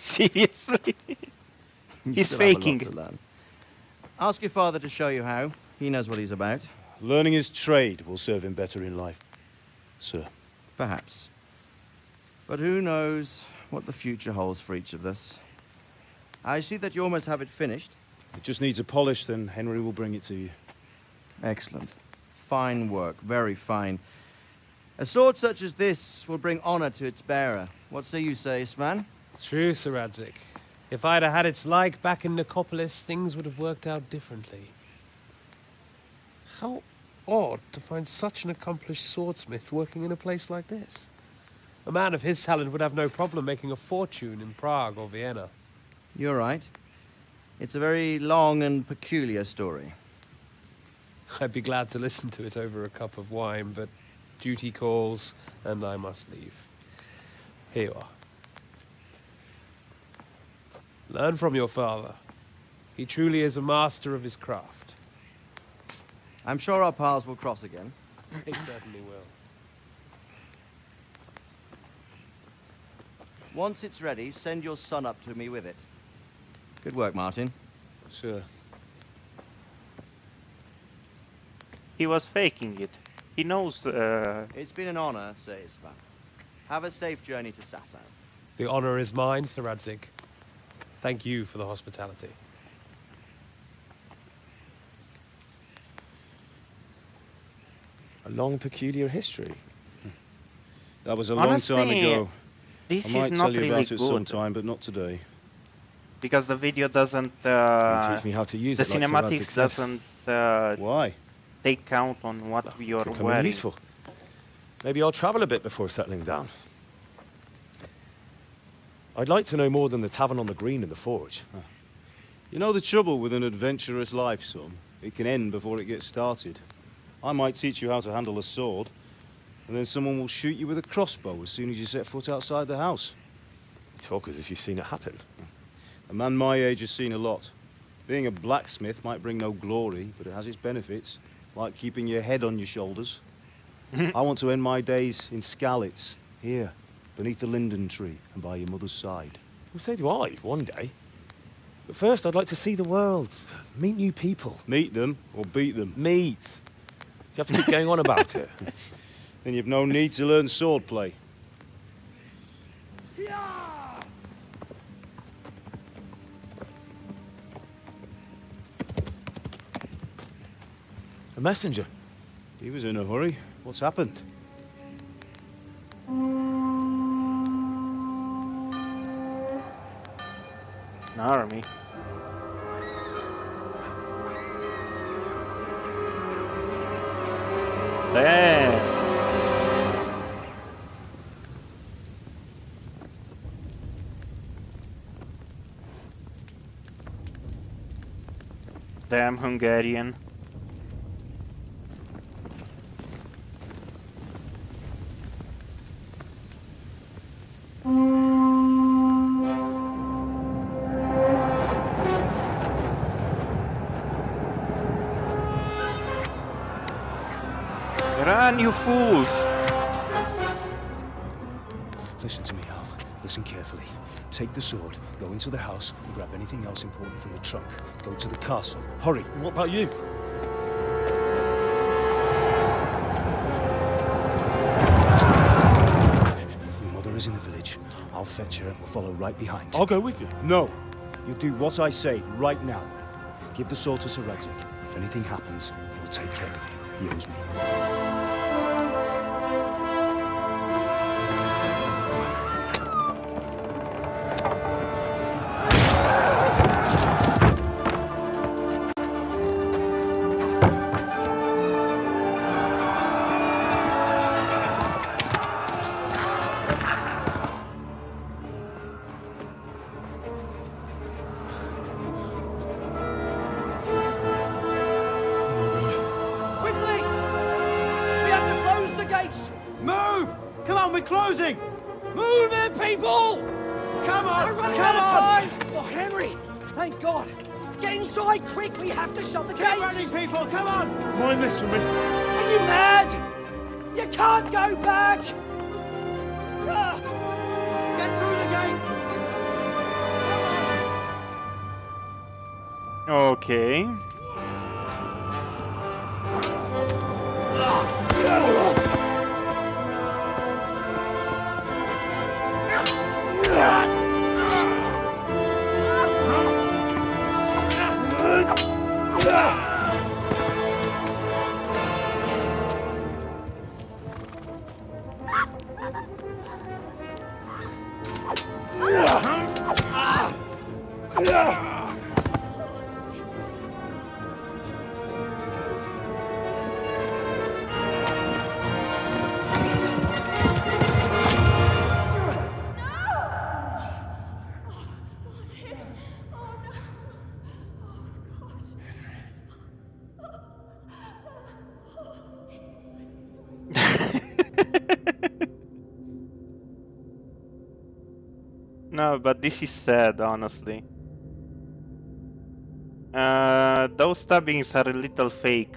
Seriously? He's Still have a lot faking. to learn. Ask your father to show you how. He knows what he's about. Learning his trade will serve him better in life, sir. Perhaps. But who knows what the future holds for each of us. I see that you almost have it finished. It just needs a polish, then Henry will bring it to you. Excellent. Fine work, very fine. A sword such as this will bring honor to its bearer. What say you, Svan? True, Sir Radzik. If I'd have had its like back in Nicopolis, things would have worked out differently. How odd to find such an accomplished swordsmith working in a place like this. A man of his talent would have no problem making a fortune in Prague or Vienna. You're right. It's a very long and peculiar story. I'd be glad to listen to it over a cup of wine, but duty calls, and I must leave. Here you are. Learn from your father. He truly is a master of his craft. I'm sure our paths will cross again. He certainly will. Once it's ready, send your son up to me with it. Good work, Martin. Sure. He was faking it. He knows. It's been an honor, Sir Isvan. Have a safe journey to Sasau. The honor is mine, Sir Radzik. Thank you for the hospitality. A long, peculiar history. That was a Honestly, long time ago. This I might is tell not you really about it good. sometime, but not today. Because the video doesn't. teach me how to use the it like Sir cinematics Radzik said. doesn't. Why? Take count on what you're Could come in wearing. useful. Maybe I'll travel a bit before settling down. I'd like to know more than the tavern on the green and the forge. You know the trouble with an adventurous life, son? It can end before it gets started. I might teach you how to handle a sword, and then someone will shoot you with a crossbow as soon as you set foot outside the house. You talk as if you've seen it happen. A man my age has seen a lot. Being a blacksmith might bring no glory, but it has its benefits, like keeping your head on your shoulders. I want to end my days in Skalitz, here, beneath the linden tree and by your mother's side. Well, so do I, one day. But first, I'd like to see the world. Meet new people. Meet them or beat them? Meet. You have to keep going on about it. Then you've no need to learn swordplay. A messenger. He was in a hurry. What's happened? An army. Damn. Damn Hungarian. Run, you fools! Listen to me, Al. Listen carefully. Take the sword, go into the house, and grab anything else important from the trunk. Go to the castle. Hurry! And what about you? Your mother is in the village. I'll fetch her and we'll follow right behind. I'll go with you. No. You do what I say right now. Give the sword to Sir Radzik. If anything happens, he'll take care of you. He owes me. Closing! Move it, people! Come on! Come on! Time. Oh, Henry! Thank God! Get inside, quick! We have to shut the gates! Keep running, people! Come on! Mind this for me. Are you mad? You can't go back! Get through the gates! Okay. No, but this is sad, honestly. Those stabbings are a little fake.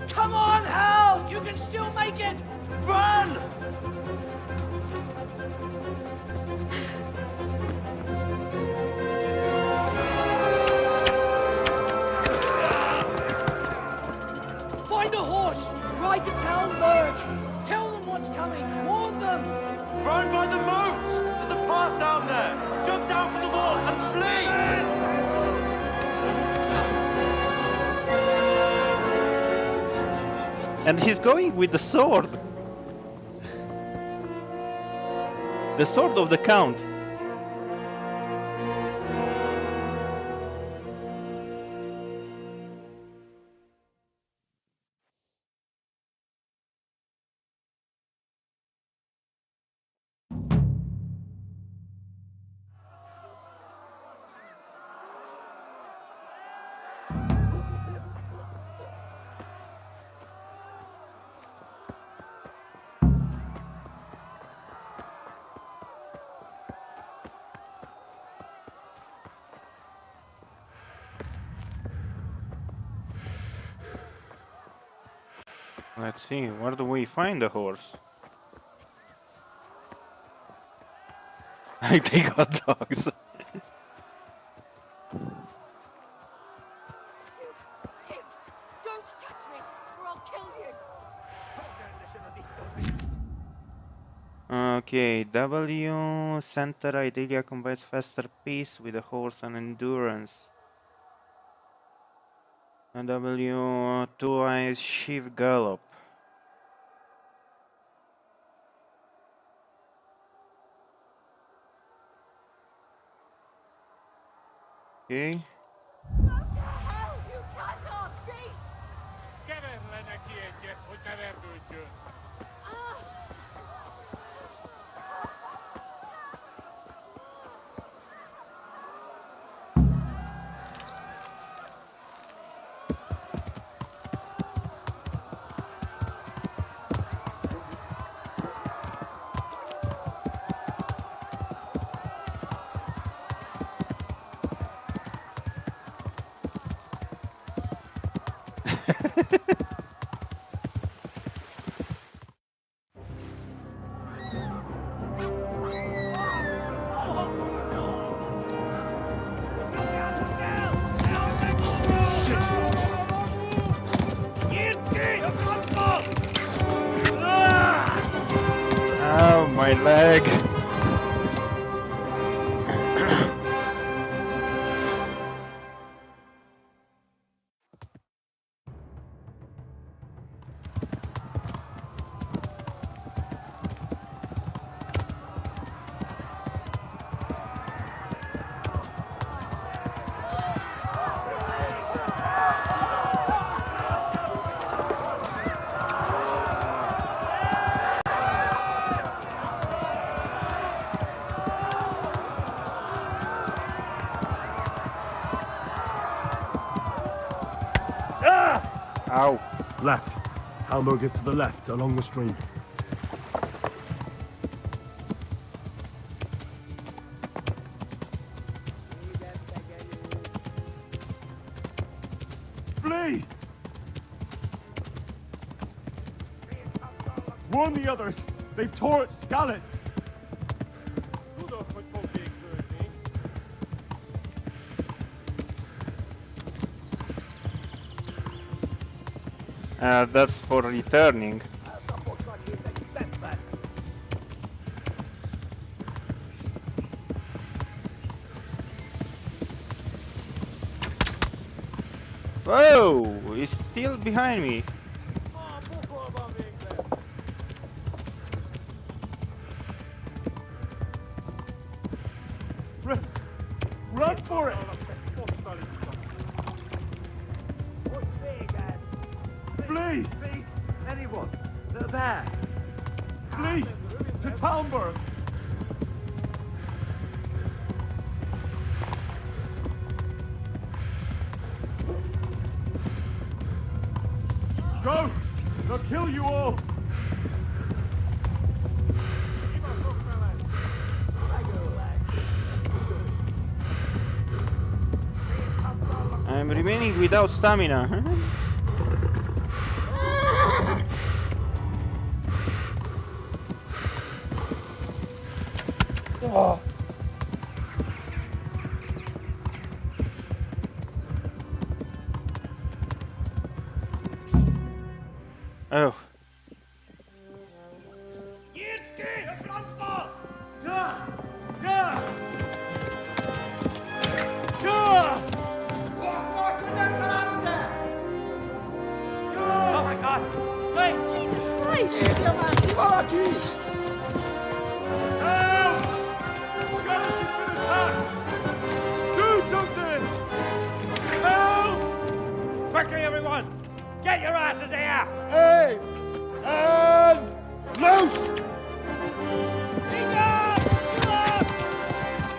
Come on, Hal! You can still make it! Run! Find a horse! Ride to town, Merc! Tell them what's coming! Warn them! Run by the moat! There's a path down there! Jump down from the wall and flee! And he's going with the sword. The sword of the Count. Let's see, where do we find the horse? They got dogs. Pigs! Don't touch me, or I'll kill you! Okay, W center ideally combines faster pace with a horse and endurance. And W 2 eyes shift gallop. Okay. Oh, my leg. Ow. Left. Talmberg is to the left, along the stream. Flee! Warn the others! They've torched Skalitz! That's for returning. Whoa! He's still behind me. Run for it! Flee! Anyone? They're there! Flee! To Talmberg! Go! They'll kill you all! I'm remaining without stamina. Oh. Oh. Oh my God! Wait! Jesus Christ! Do something! Help! Quickly, everyone! Get your asses here! Hey! And loose!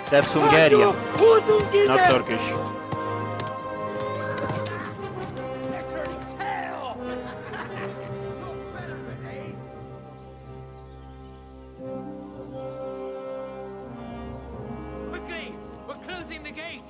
That's Hungarian, not Turkish. Quickly! We're closing the gate!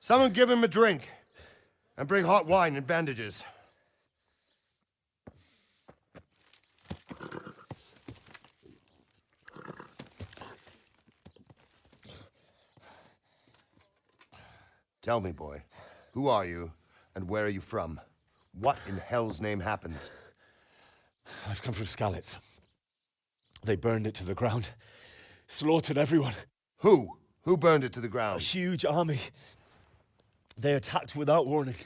Someone give him a drink. And bring hot wine and bandages. Tell me, boy, who are you and where are you from? What in hell's name happened? I've come from Skalitz. They burned it to the ground. Slaughtered everyone. Who? Who burned it to the ground? A huge army. They attacked without warning.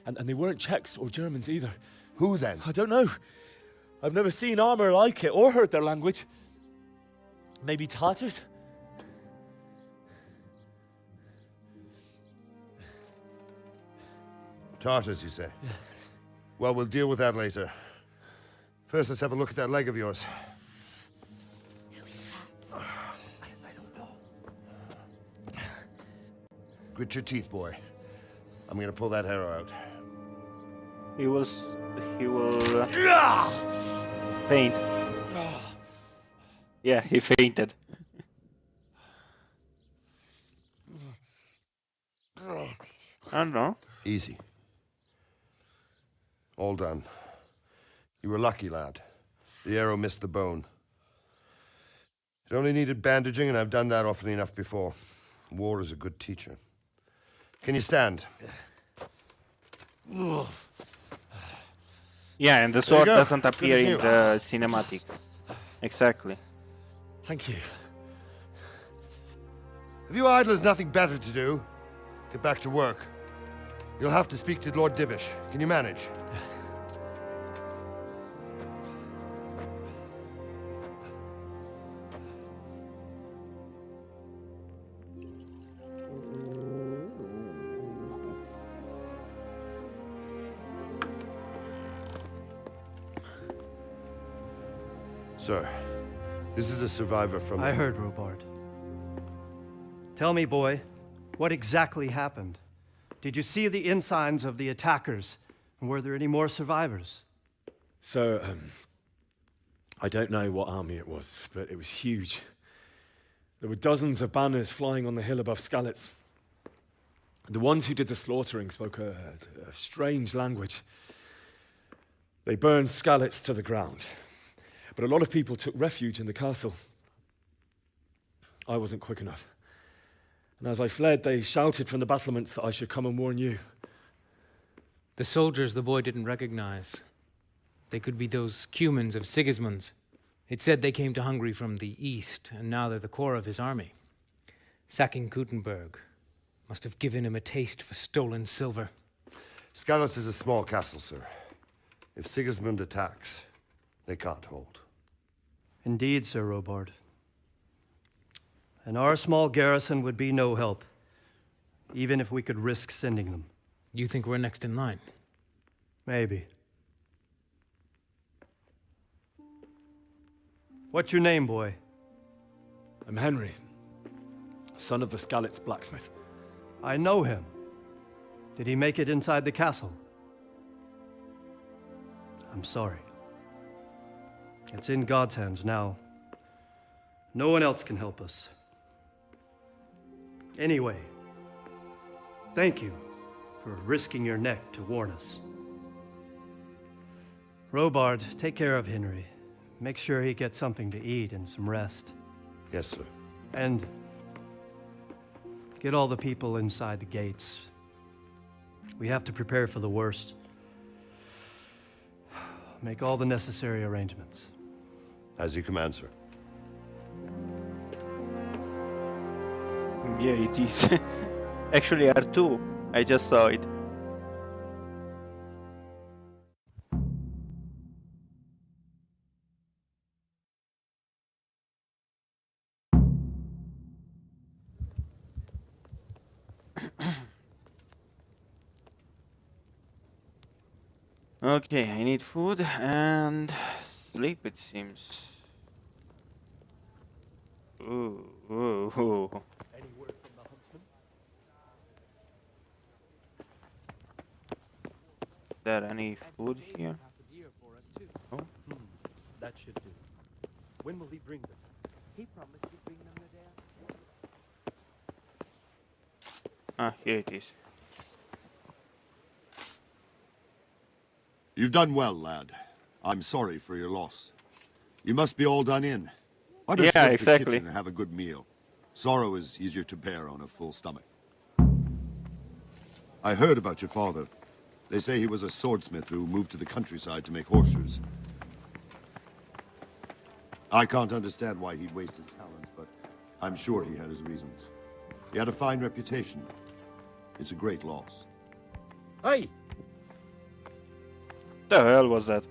And they weren't Czechs or Germans either. Who then? I don't know. I've never seen armor like it or heard their language. Maybe Tatars? Tartars, you say? Yeah. Well, we'll deal with that later. First, let's have a look at that leg of yours. I don't know. Grit your teeth, boy. I'm gonna pull that arrow out. He will faint. Yeah, he fainted. I don't know. Easy. All done. You were lucky, lad. The arrow missed the bone. It only needed bandaging, and I've done that often enough before. War is a good teacher. Can you stand? Yeah, and the sword doesn't appear in the cinematic. Exactly. Thank you. If you idlers nothing better to do, get back to work. You'll have to speak to Lord Divish. Can you manage? Sir, this is a survivor from... I heard, Robard. Tell me, boy, what exactly happened? Did you see the ensigns of the attackers? And were there any more survivors? So, I don't know what army it was, but it was huge. There were dozens of banners flying on the hill above Skalitz. The ones who did the slaughtering spoke a strange language. They burned Skalitz to the ground. But a lot of people took refuge in the castle. I wasn't quick enough. And as I fled, they shouted from the battlements that I should come and warn you. The soldiers the boy didn't recognize. They could be those Cumans of Sigismund's. It said they came to Hungary from the east, and now they're the core of his army. Sacking Gutenberg must have given him a taste for stolen silver. Skalitz is a small castle, sir. If Sigismund attacks, they can't hold. Indeed, Sir Robard. And our small garrison would be no help, even if we could risk sending them. You think we're next in line? Maybe. What's your name, boy? I'm Henry, son of the Skalitz blacksmith. I know him. Did he make it inside the castle? I'm sorry. It's in God's hands now. No one else can help us. Anyway, thank you for risking your neck to warn us. Robard, take care of Henry. Make sure he gets something to eat and some rest. Yes, sir. And get all the people inside the gates. We have to prepare for the worst. Make all the necessary arrangements. As you command, sir. Yeah, it is. Actually, R2. I just saw it. Okay, I need food and sleep, it seems. Ooh, ooh, ooh. Any word from the huntsman? Is there any food here? Oh? That should do. When will he bring them? He promised he'd bring them the day after. Ah, here it is. You've done well, lad. I'm sorry for your loss. You must be all done in. Why don't you go to the kitchen and have a good meal? Sorrow is easier to bear on a full stomach. I heard about your father. They say he was a swordsmith who moved to the countryside to make horseshoes. I can't understand why he'd waste his talents, but I'm sure he had his reasons. He had a fine reputation. It's a great loss. Hey! The hell was that?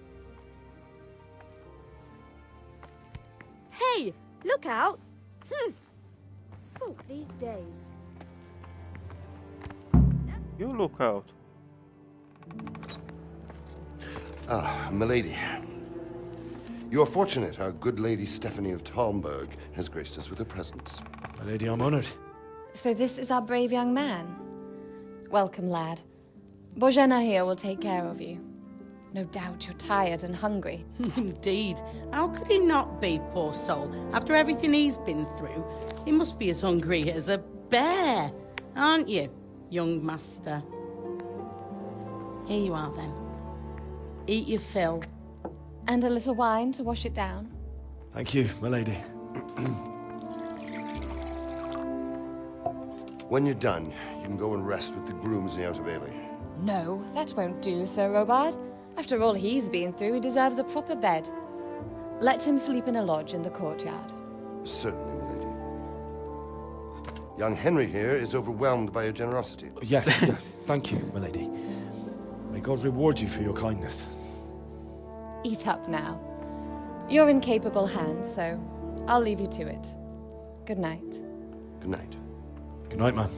Hey, look out! Folk these days. You look out. Ah, milady. You are fortunate our good lady Stephanie of Talmberg has graced us with her presence. My lady, I'm honored. So this is our brave young man. Welcome, lad. Bojena here will take care of you. No doubt you're tired and hungry. Indeed. How could he not be, poor soul? After everything he's been through, he must be as hungry as a bear, aren't you, young master? Here you are, then. Eat your fill. And a little wine to wash it down. Thank you, my lady. When you're done, you can go and rest with the grooms in the Outer Bailey. No, that won't do, Sir Robard. After all he's been through, he deserves a proper bed. Let him sleep in a lodge in the courtyard. Certainly, milady. Young Henry here is overwhelmed by your generosity. Yes, yes. Thank you, my lady. May God reward you for your kindness. Eat up now. You're in capable hands, so I'll leave you to it. Good night. Good night. Good night, man.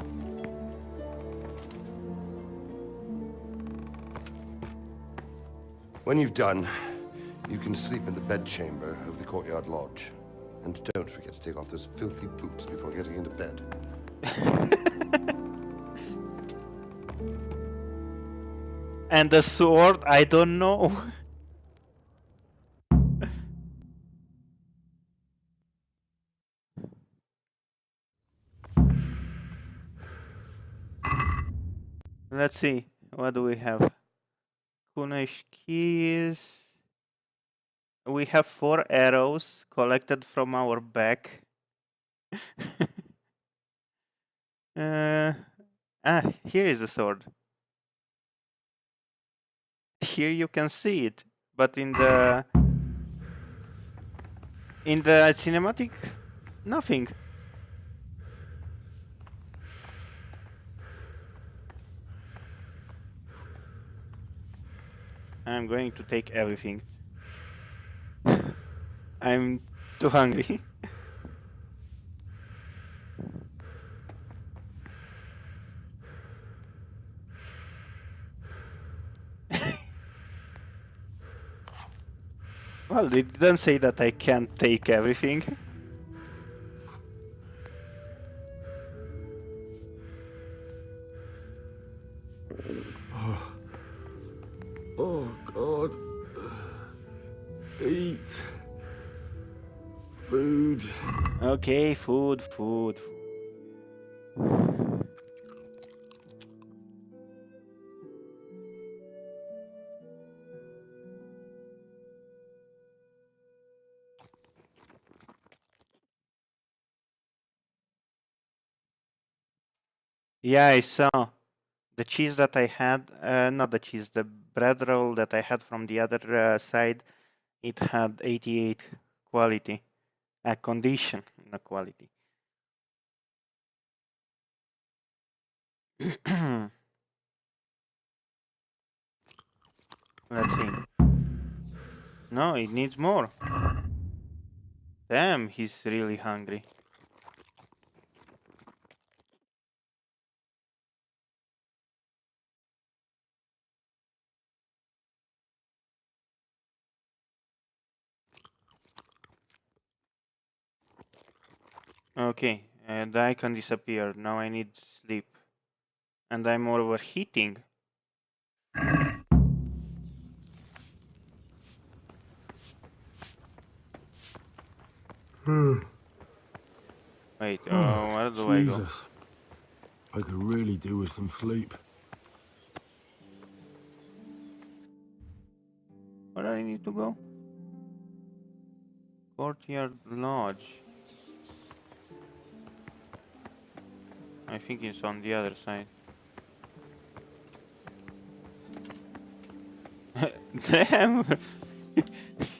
When you've done, you can sleep in the bedchamber of the courtyard lodge. And don't forget to take off those filthy boots before getting into bed. And the sword, I don't know. Let's see, what do we have? Kunish keys. We have 4 arrows collected from our back. Here is a sword. Here you can see it, but in the cinematic, nothing. I'm going to take everything. I'm too hungry. Well, it didn't say that I can't take everything. Oh, God. Eat. Food. Okay, food. Yeah, I saw the cheese that I had, not the cheese, the bread roll that I had from the other side, it had 88 quality, condition, not quality. Let's see. No, it needs more. Damn, he's really hungry. Okay, and I can disappear. Now I need sleep. And I'm overheating. Wait, where do I go? Jesus. I could really do with some sleep. Where do I need to go? Courtyard Lodge. I think it's on the other side. Damn!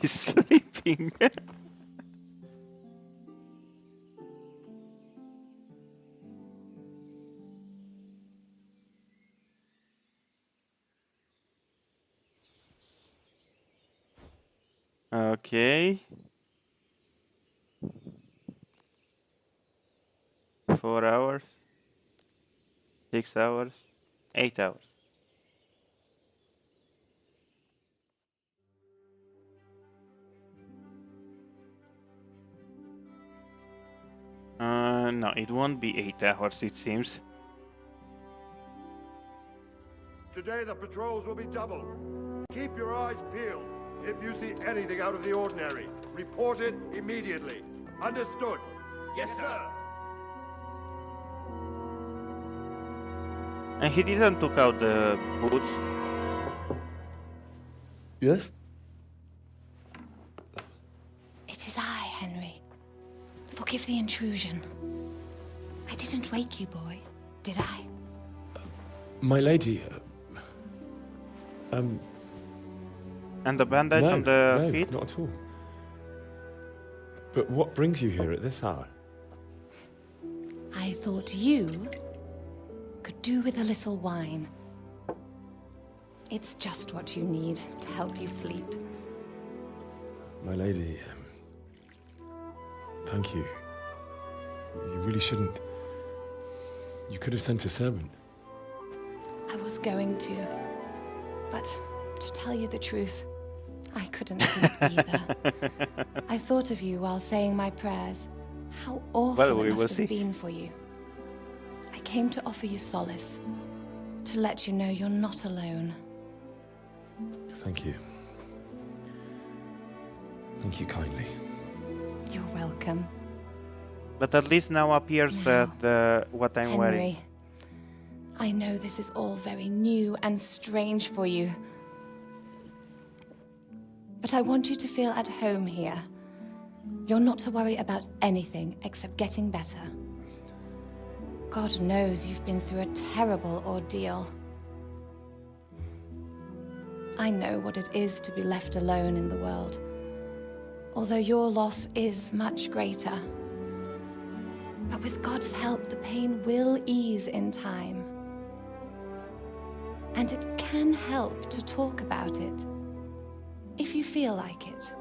He's sleeping. Okay. 4 hours. 6 hours. 8 hours. No, it won't be 8 hours, it seems. Today the patrols will be doubled. Keep your eyes peeled. If you see anything out of the ordinary, report it immediately. Understood? Yes, sir. And he didn't took out the boots. Yes? It is I, Henry. Forgive the intrusion. I didn't wake you, boy, did I? My lady, And the bandage on the feet? No, not at all. But what brings you here at this hour? I thought you could do with a little wine. It's just what you need to help you sleep. My lady, thank you. You really shouldn't. You could have sent a servant. I was going to, but to tell you the truth, I couldn't sleep either. I thought of you while saying my prayers. How awful it must have been for you. I came to offer you solace, to let you know you're not alone. Thank you. Thank you kindly. You're welcome. But at least now appears that what I'm wearing. Henry, I know this is all very new and strange for you. But I want you to feel at home here. You're not to worry about anything except getting better. God knows you've been through a terrible ordeal. I know what it is to be left alone in the world, although your loss is much greater. But with God's help, the pain will ease in time. And it can help to talk about it, if you feel like it.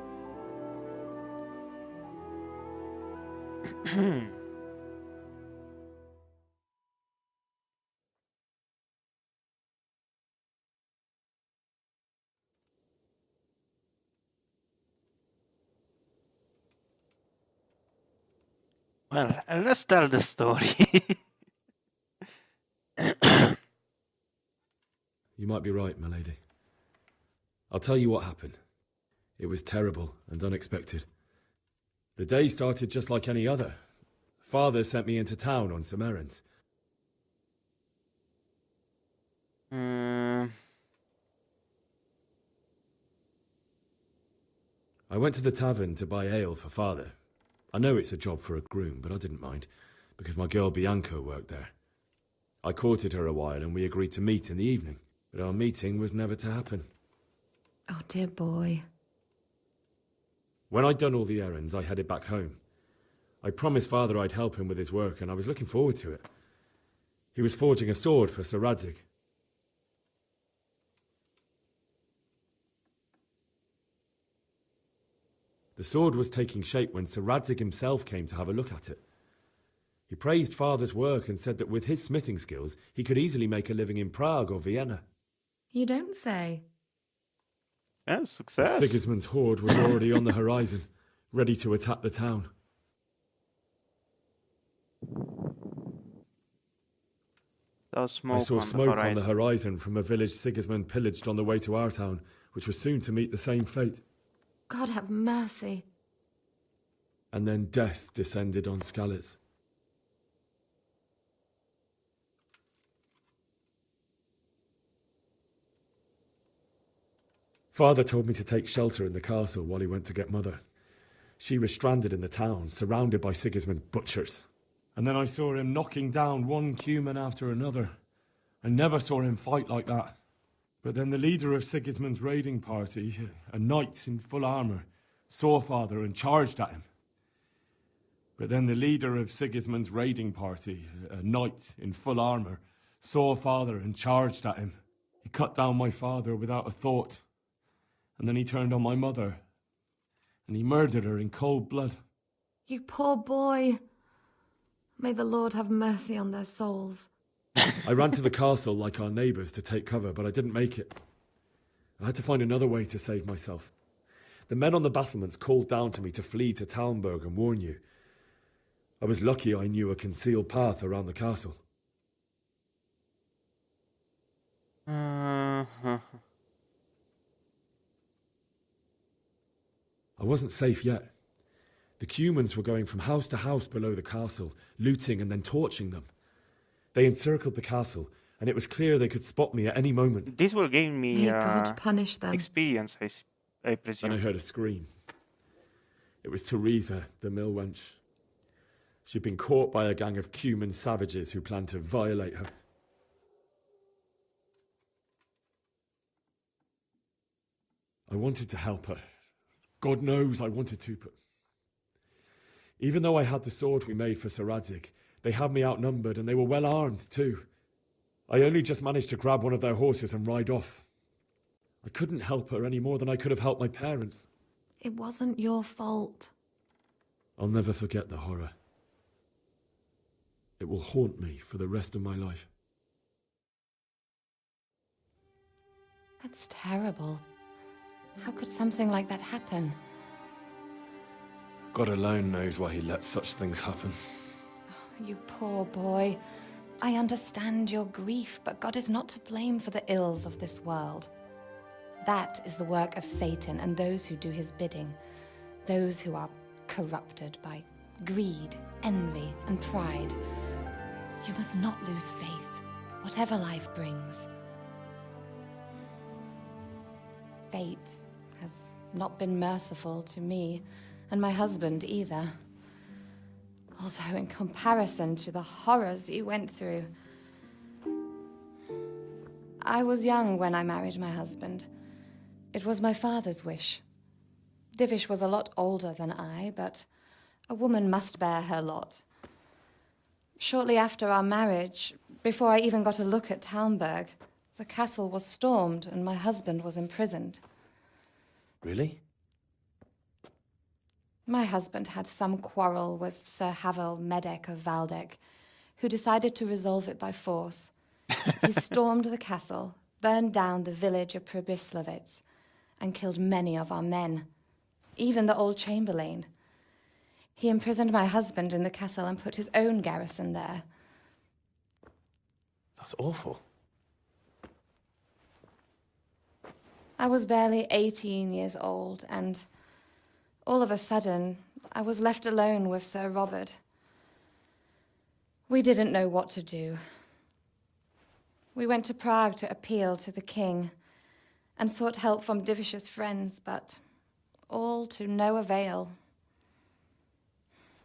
Well, let's tell the story. You might be right, my lady. I'll tell you what happened. It was terrible and unexpected. The day started just like any other. Father sent me into town on some errands. I went to the tavern to buy ale for Father. I know it's a job for a groom, but I didn't mind, because my girl Bianca worked there. I courted her a while and we agreed to meet in the evening, but our meeting was never to happen. Oh, dear boy. When I'd done all the errands, I headed back home. I promised Father I'd help him with his work, and I was looking forward to it. He was forging a sword for Sir Radzig. The sword was taking shape when Sir Radzig himself came to have a look at it. He praised Father's work and said that with his smithing skills, he could easily make a living in Prague or Vienna. You don't say. Yeah, success. Sigismund's horde was already on the horizon, ready to attack the town. I saw smoke on the horizon from a village Sigismund pillaged on the way to our town, which was soon to meet the same fate. God have mercy. And then death descended on Skalitz. Father told me to take shelter in the castle while he went to get Mother. She was stranded in the town, surrounded by Sigismund's butchers. And then I saw him knocking down one Cuman after another. I never saw him fight like that. But then the leader of Sigismund's raiding party, a knight in full armour, saw Father and charged at him. But then the leader of Sigismund's raiding party, a knight in full armour, saw Father and charged at him. He cut down my father without a thought. And then he turned on my mother. And he murdered her in cold blood. You poor boy. May the Lord have mercy on their souls. I ran to the castle like our neighbours to take cover, but I didn't make it. I had to find another way to save myself. The men on the battlements called down to me to flee to Talmberg and warn you. I was lucky I knew a concealed path around the castle. I wasn't safe yet. The Cumans were going from house to house below the castle, looting and then torching them. They encircled the castle, and it was clear they could spot me at any moment. This will give me May God punish them. Experience, I presume. And I heard a scream. It was Teresa, the mill wench. She'd been caught by a gang of Cuman savages who planned to violate her. I wanted to help her. God knows I wanted to, but... Even though I had the sword we made for Sir Radzig, they had me outnumbered and they were well armed too. I only just managed to grab one of their horses and ride off. I couldn't help her any more than I could have helped my parents. It wasn't your fault. I'll never forget the horror. It will haunt me for the rest of my life. That's terrible. How could something like that happen? God alone knows why he lets such things happen. Oh, you poor boy. I understand your grief, but God is not to blame for the ills of this world. That is the work of Satan and those who do his bidding. Those who are corrupted by greed, envy, and pride. You must not lose faith, whatever life brings. Fate has not been merciful to me, and my husband either. Although in comparison to the horrors you went through. I was young when I married my husband. It was my father's wish. Divish was a lot older than I, but a woman must bear her lot. Shortly after our marriage, before I even got a look at Talmberg, the castle was stormed and my husband was imprisoned. Really? My husband had some quarrel with Sir Havel Medek of Valdek, who decided to resolve it by force. He stormed the castle, burned down the village of Pribyslavitz, and killed many of our men, even the old chamberlain. He imprisoned my husband in the castle and put his own garrison there. That's awful. I was barely 18 years old, and all of a sudden, I was left alone with Sir Robert. We didn't know what to do. We went to Prague to appeal to the king and sought help from Divish's friends, but all to no avail.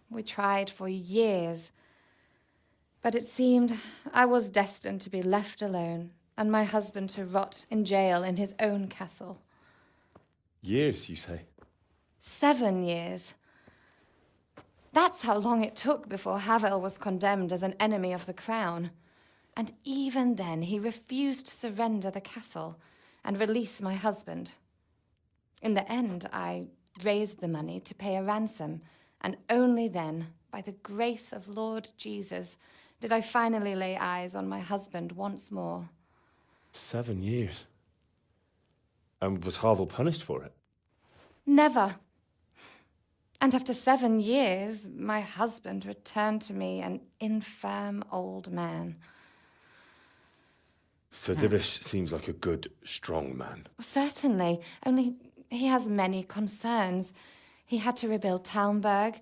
We tried for years, but it seemed I was destined to be left alone and my husband to rot in jail in his own castle. Years, you say? 7 years. That's how long it took before Havel was condemned as an enemy of the crown. And even then, he refused to surrender the castle and release my husband. In the end, I raised the money to pay a ransom, and only then, by the grace of Lord Jesus, did I finally lay eyes on my husband once more. 7 years? And was Havel punished for it? Never. And after 7 years, my husband returned to me an infirm old man. Sir Divish seems like a good, strong man. Certainly, only he has many concerns. He had to rebuild Talmberg.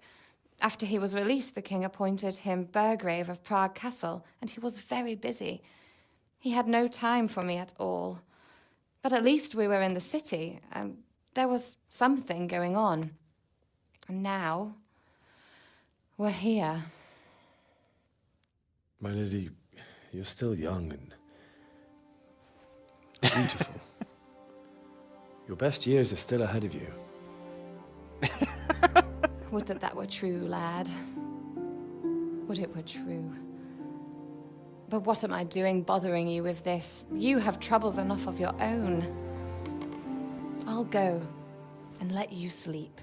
After he was released, the king appointed him Burgrave of Prague Castle, and he was very busy. He had no time for me at all. But at least we were in the city, and there was something going on. And now, we're here. My lady, you're still young and beautiful. Your best years are still ahead of you. Would that that were true, lad. Would it were true. But what am I doing bothering you with this? You have troubles enough of your own. I'll go and let you sleep.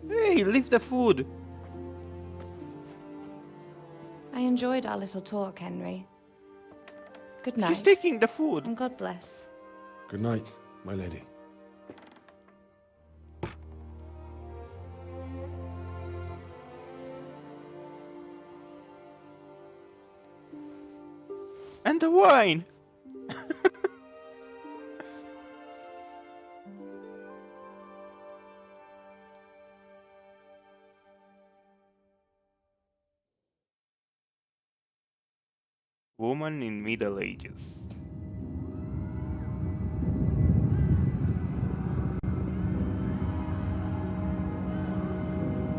Hey, leave the food. I enjoyed our little talk, Henry. Good night. She's taking the food. And God bless. Good night, my lady. And the wine. Woman in Middle Ages.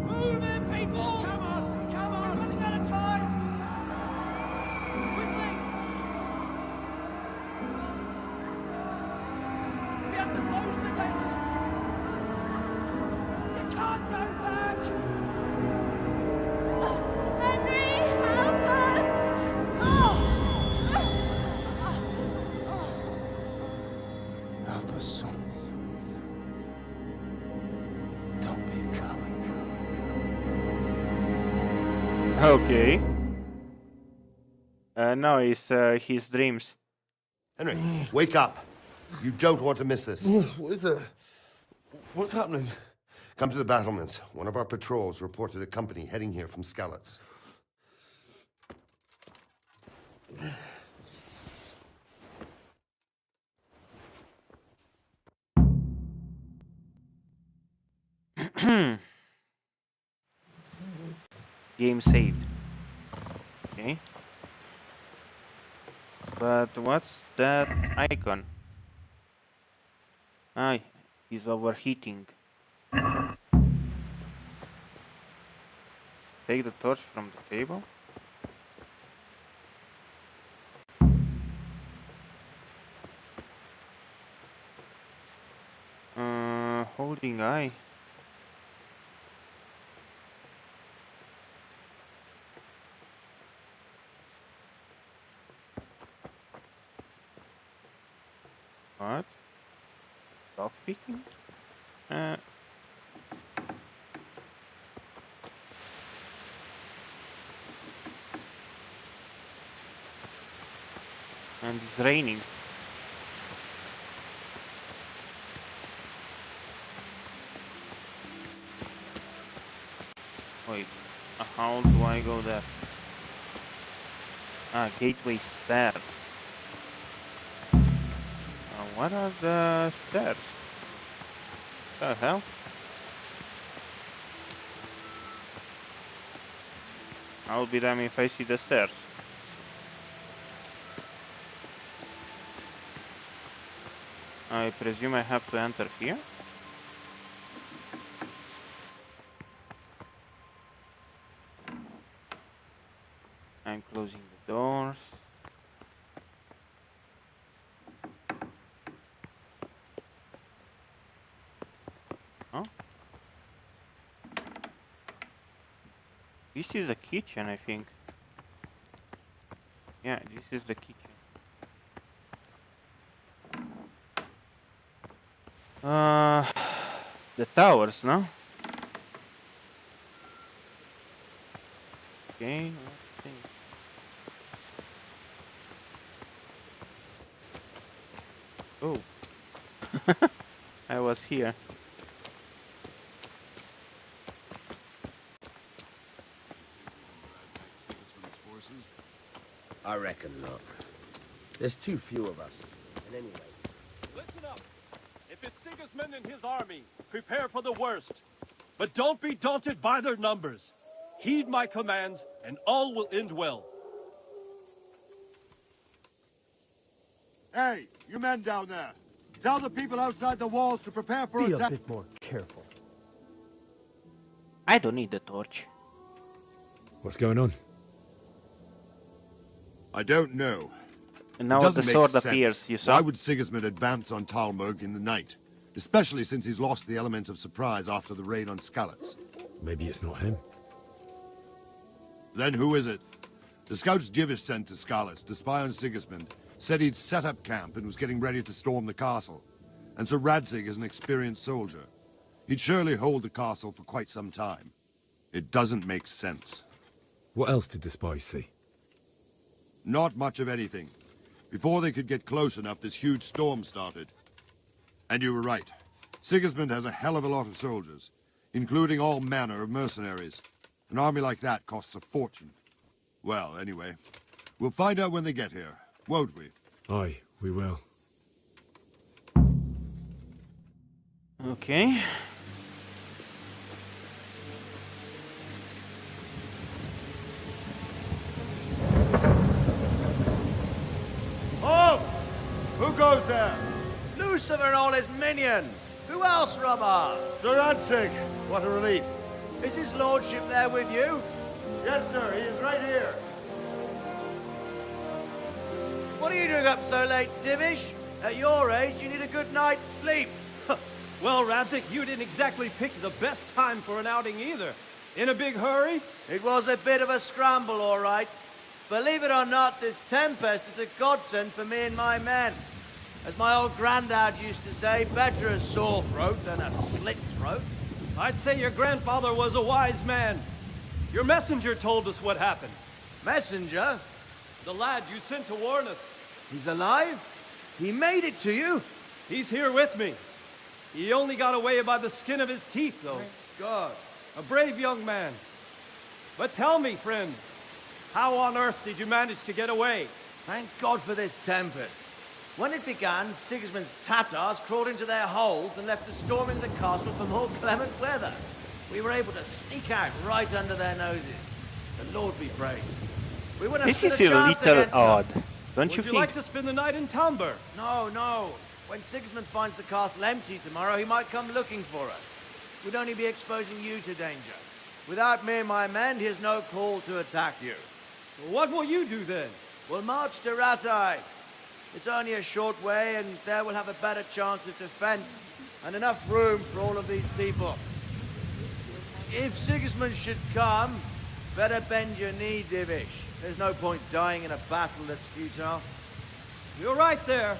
Move in, people! Come on! Come on! We're running out of time! Quickly! We have to close the gates! You can't go back! Henry, help us! Help us, son. Don't be a coward. Okay. Now it's his dreams. Henry, wake up. You don't want to miss this. What is it? What's happening? Come to the battlements. One of our patrols reported a company heading here from Skalitz. Game saved. Okay. But what's that icon? Ah, he's overheating. Take the torch from the table. Holding eye. What? Stop picking? And it's raining. Wait, how do I go there? Ah, gateway stairs. What are the stairs? What the hell? I'll be damned if I see the stairs. I presume I have to enter here. I'm closing the doors. Huh? This is the kitchen, I think. Yeah, this is the kitchen. The towers, no? Okay, let's see. Oh. I was here. I reckon not. There's too few of us. And anyway... Listen up. If it's Sigismund and his army, prepare for the worst. But don't be daunted by their numbers. Heed my commands, and all will end well. Hey, you men down there. Tell the people outside the walls to prepare for attack. Be a bit more careful. I don't need the torch. What's going on? I don't know. And now the sword appears, you saw? Why would Sigismund advance on Talmberg in the night? Especially since he's lost the element of surprise after the raid on Skalitz. Maybe it's not him. Then who is it? The scouts Divish sent to Skalitz to spy on Sigismund said he'd set up camp and was getting ready to storm the castle. And Sir Radzig is an experienced soldier. He'd surely hold the castle for quite some time. It doesn't make sense. What else did the spies see? Not much of anything. Before they could get close enough, this huge storm started. And you were right. Sigismund has a hell of a lot of soldiers, including all manner of mercenaries. An army like that costs a fortune. Well, anyway, we'll find out when they get here, won't we? Aye, we will. Okay. Halt! Who goes there? Lucifer and all his minions. Who else, Robber? Sir Radzig. What a relief. Is his lordship there with you? Yes, sir. He is right here. What are you doing up so late, Divish? At your age, you need a good night's sleep. Well, Radzig, you didn't exactly pick the best time for an outing either. In a big hurry? It was a bit of a scramble, all right. Believe it or not, this tempest is a godsend for me and my men. As my old granddad used to say, better a sore throat than a slit throat. I'd say your grandfather was a wise man. Your messenger told us what happened. Messenger? The lad you sent to warn us. He's alive? He made it to you? He's here with me. He only got away by the skin of his teeth, though. Thank God. A brave young man. But tell me, friend, how on earth did you manage to get away? Thank God for this tempest. When it began, Sigismund's Tatars crawled into their holes and left us storming the castle for more clement weather. We were able to sneak out right under their noses. The Lord be praised. We wouldn't have This stood is a chance little against them. odd, don't you Would you think? like to spend the night in Talmberg? No. When Sigismund finds the castle empty tomorrow, he might come looking for us. We'd only be exposing you to danger. Without me and my men, he has no call to attack you. Well, what will you do then? We'll march to Rattay. It's only a short way, and there we'll have a better chance of defense and enough room for all of these people. If Sigismund should come, better bend your knee, Divish. There's no point dying in a battle that's futile. You're right there.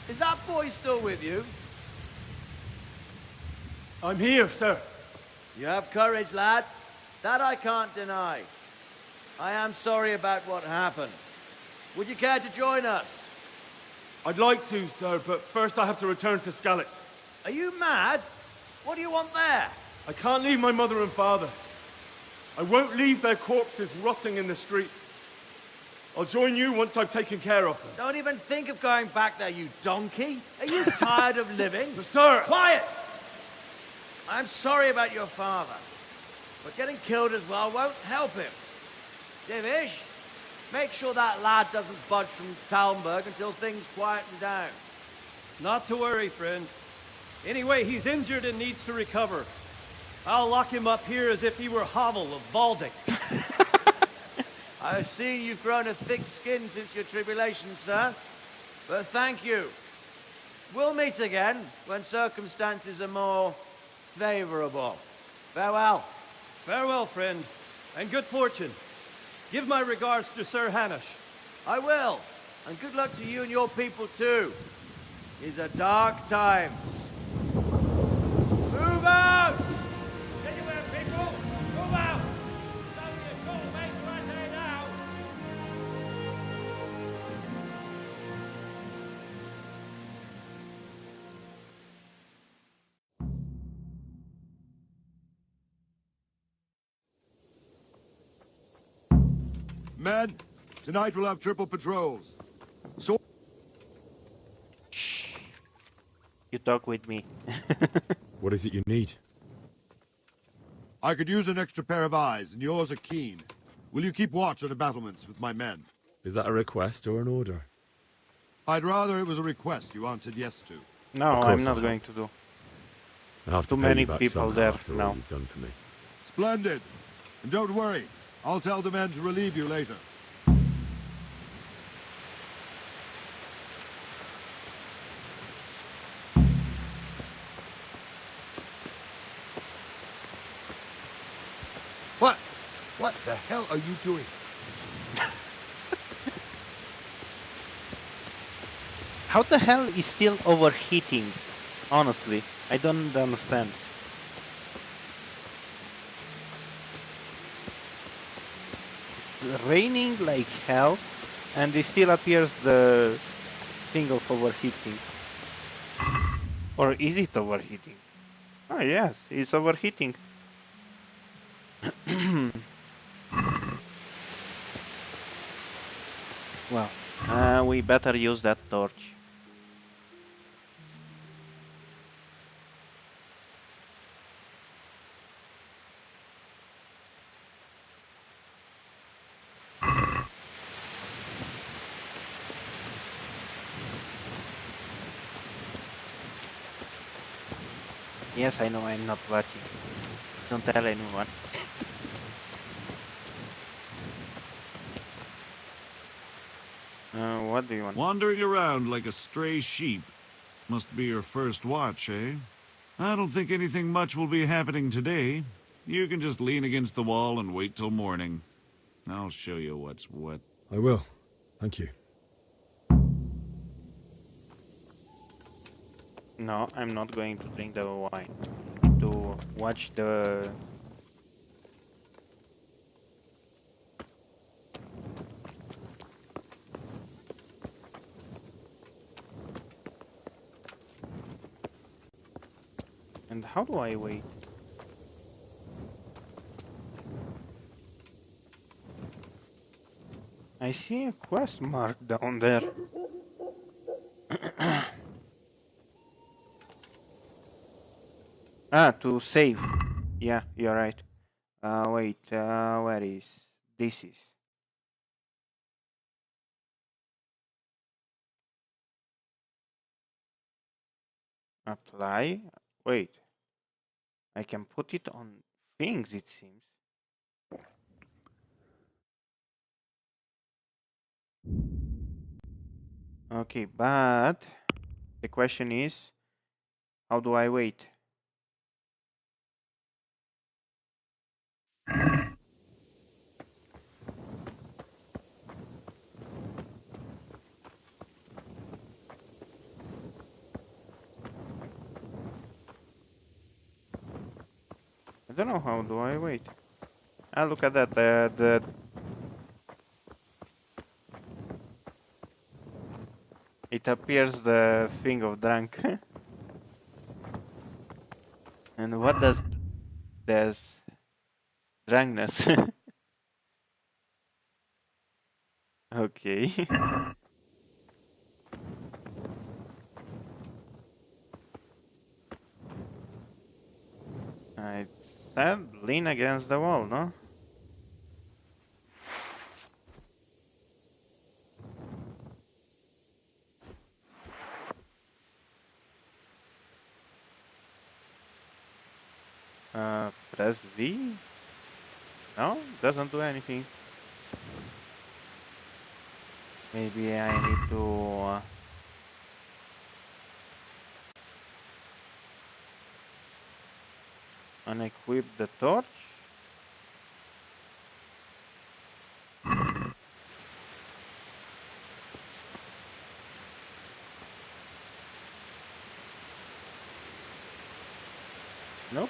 Is that boy still with you? I'm here, sir. You have courage, lad. That I can't deny. I am sorry about what happened. Would you care to join us? I'd like to, sir, but first I have to return to Skalitz. Are you mad? What do you want there? I can't leave my mother and father. I won't leave their corpses rotting in the street. I'll join you once I've taken care of them. Don't even think of going back there, you donkey. Are you tired of living? But sir! Quiet! I'm sorry about your father, but getting killed as well won't help him. Divish, make sure that lad doesn't budge from Talmberg until things quieten down. Not to worry, friend. Anyway, he's injured and needs to recover. I'll lock him up here as if he were Havel of Baldic. I've seen you've grown a thick skin since your tribulation, sir. But thank you. We'll meet again when circumstances are more favorable. Farewell. Farewell, friend, and good fortune. Give my regards to Sir Hanush. I will. And good luck to you and your people, too. These are dark times. Move out! Anywhere, people! Move out! It's only a short way to Rattay now! Men, tonight we'll have triple patrols. So You talk with me. What is it you need? I could use an extra pair of eyes, and yours are keen. Will you keep watch on the battlements with my men? Is that a request or an order? I'd rather it was a request you answered yes to. No, I'm not going to do. I have to Too pay many you back people somehow there after now. all you've done for me. Splendid. And don't worry, I'll tell the men to relieve you later. What the hell are you doing? How the hell is still overheating? Honestly, I don't understand. It's raining like hell, and it still appears the thing of overheating. Or is it overheating? Oh yes, it's overheating. Well, we better use that torch. Yes, I know I'm not watching. Don't tell anyone. What do you want? Wandering around like a stray sheep. Must be your first watch, eh? I don't think anything much will be happening today. You can just lean against the wall and wait till morning. I'll show you what's what. I will. Thank you. No, I'm not going to drink the wine. To watch the... And how do I wait? I see a quest mark down there. Ah, to save. Yeah, you're right. Wait, where is... This is... Apply? Wait. I can put it on things, it seems. Okay, but... The question is... How do I wait? I don't know, how do I wait? Ah, look at that, it appears the thing of drunk. And what does there's drunkenness? Okay. I said lean against the wall, no? Press V? No, doesn't do anything. Maybe I need to... unequip the torch? Nope.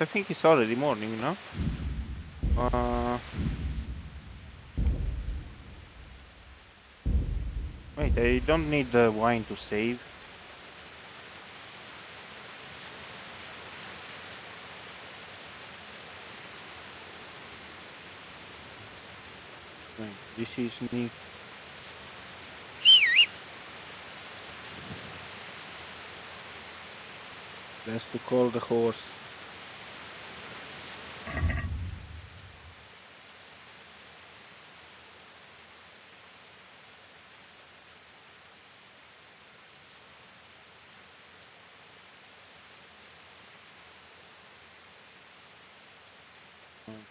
I think it's already morning, no? Wait, I don't need the wine to save. Wait, this is me. Best to call the horse.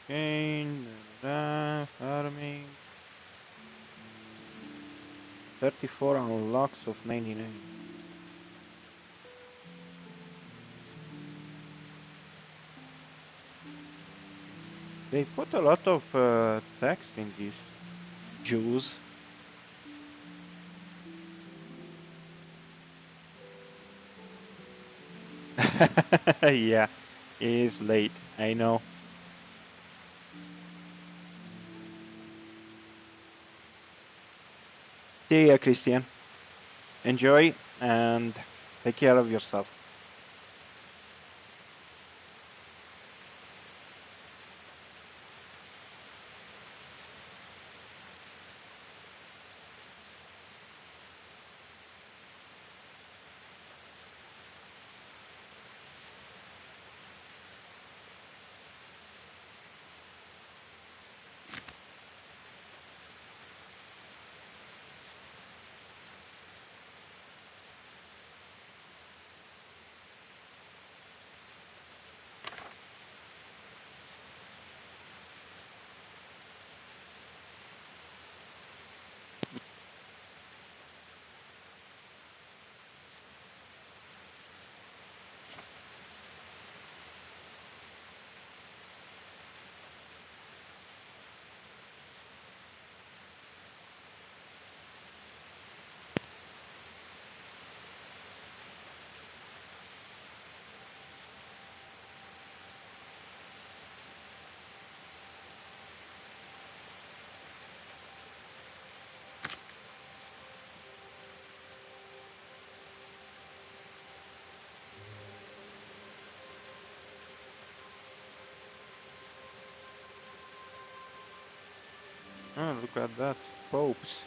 Okay, farming. 34 unlocks of 99. They put a lot of text in these Jews. Yeah, it is late, I know. See ya, Christian. Enjoy and take care of yourself. Oh, look at that. Popes.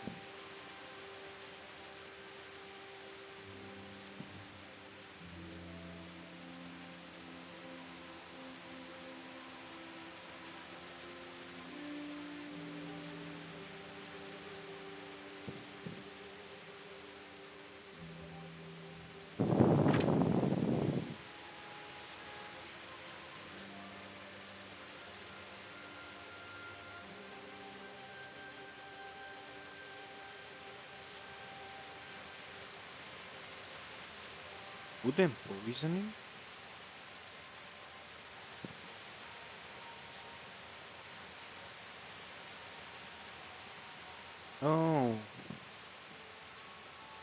Food and poisoning? Oh,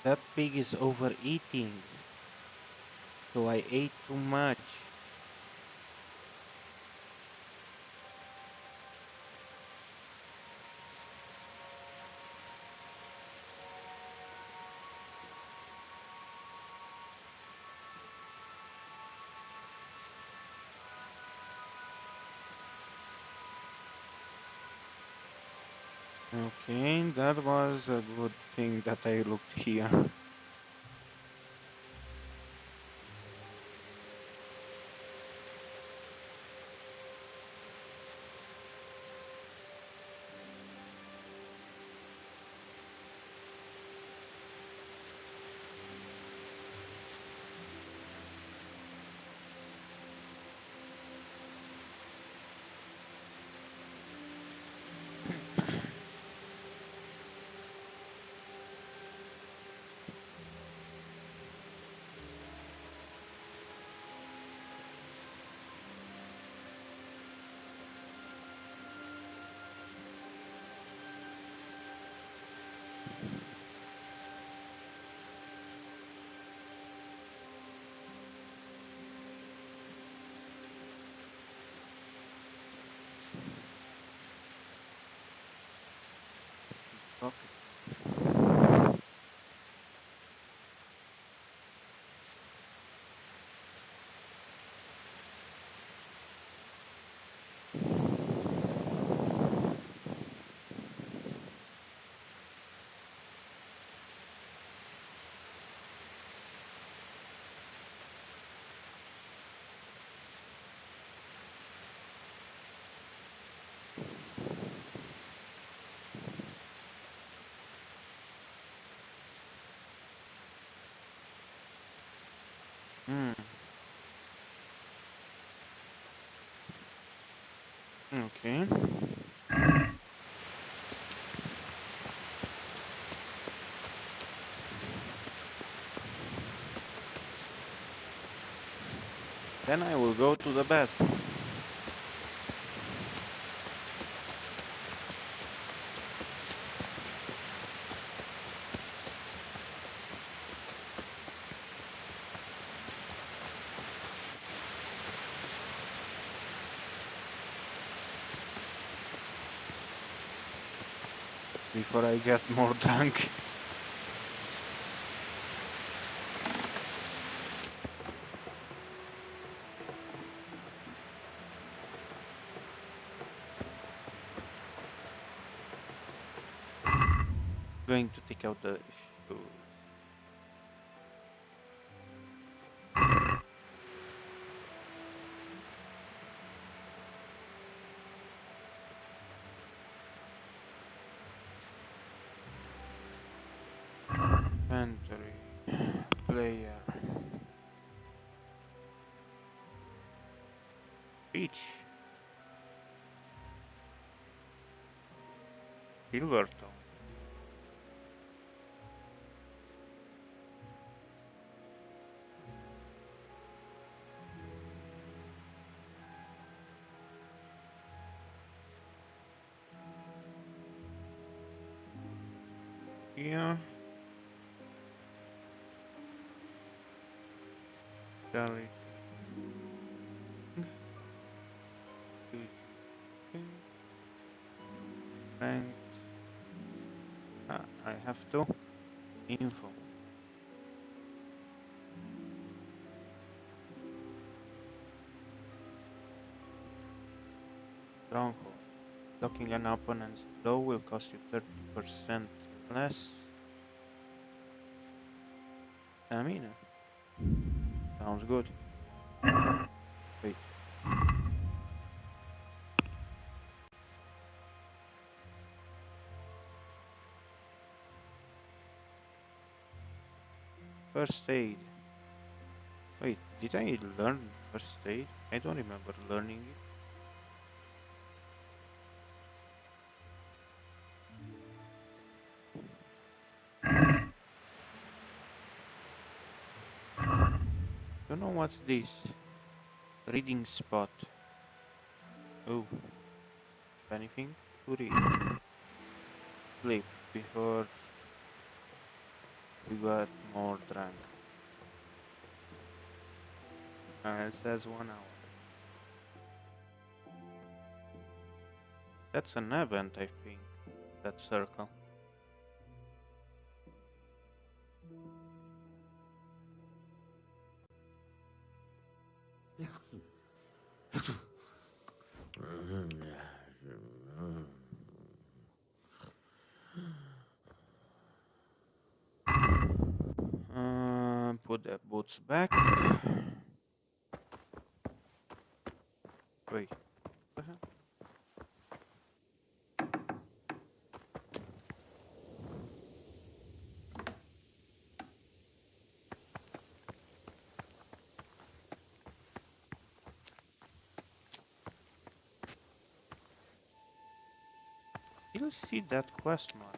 that pig is overeating. So I ate too much. Okay, that was a good thing that I looked here. Okay. Then I will go to the bed. Before I get more drunk. Going to take out the shoes. Inventory. Player. Beach. Silverton. Here. Charity. Ranked. I have to. Info. Stronghold. Blocking an opponent's blow will cost you 30% less stamina. Sounds good. Wait. First aid. Wait, did I learn first aid? I don't remember learning it. Don't know what's this. Reading spot. Oh. Anything to read? Sleep before we got more drunk. It says 1 hour. That's an event, I think. That circle. Put the boots back. Wait. What the hell? You'll see that quest mark.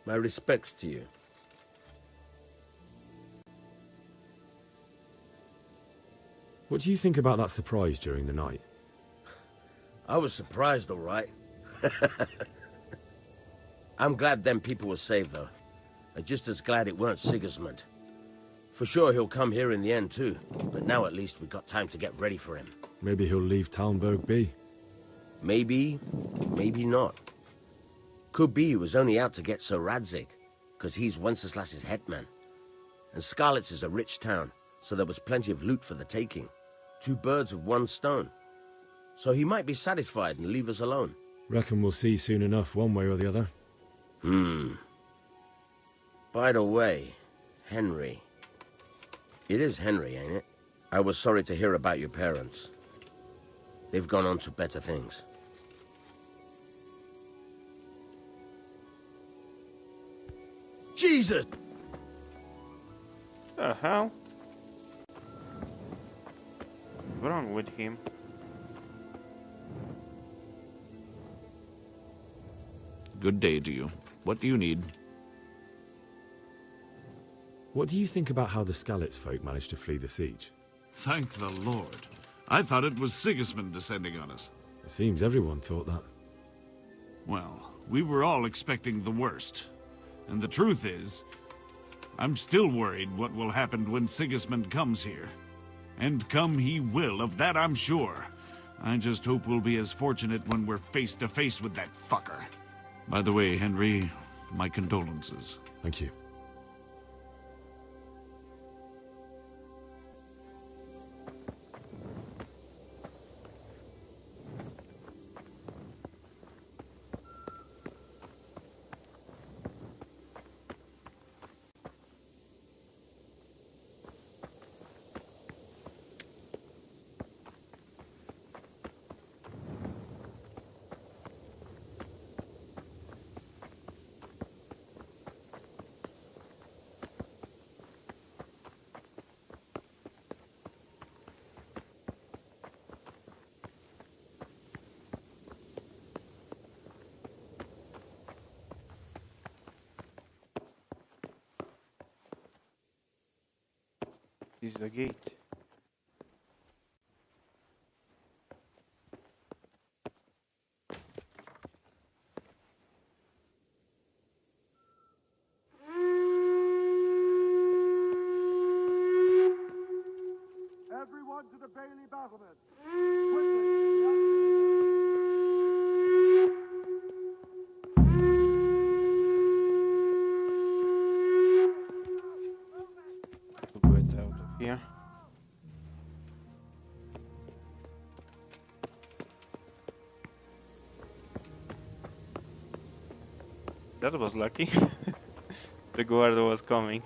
My respects to you. What do you think about that surprise during the night? I was surprised, all right. I'm glad them people were saved, though. I'm just as glad it weren't Sigismund. For sure he'll come here in the end, too. But now at least we've got time to get ready for him. Maybe he'll leave Talmberg be. Maybe, maybe not. Could be he was only out to get Sir Radzig, because he's Wenceslas's headman. And Scarlet's is a rich town, so there was plenty of loot for the taking. 2 birds with 1 stone. So he might be satisfied and leave us alone. Reckon we'll see soon enough, one way or the other. By the way, Henry. It is Henry, ain't it? I was sorry to hear about your parents. They've gone on to better things. Jesus! The hell? What's wrong with him? Good day to you. What do you need? What do you think about how the Skalitz folk managed to flee the siege? Thank the Lord. I thought it was Sigismund descending on us. It seems everyone thought that. Well, we were all expecting the worst. And the truth is, I'm still worried what will happen when Sigismund comes here. And come he will, of that I'm sure. I just hope we'll be as fortunate when we're face to face with that fucker. By the way, Henry, my condolences. Thank you. This is the gate. Everyone to the Bailey battlement. Get out of here. That was lucky. The guard was coming.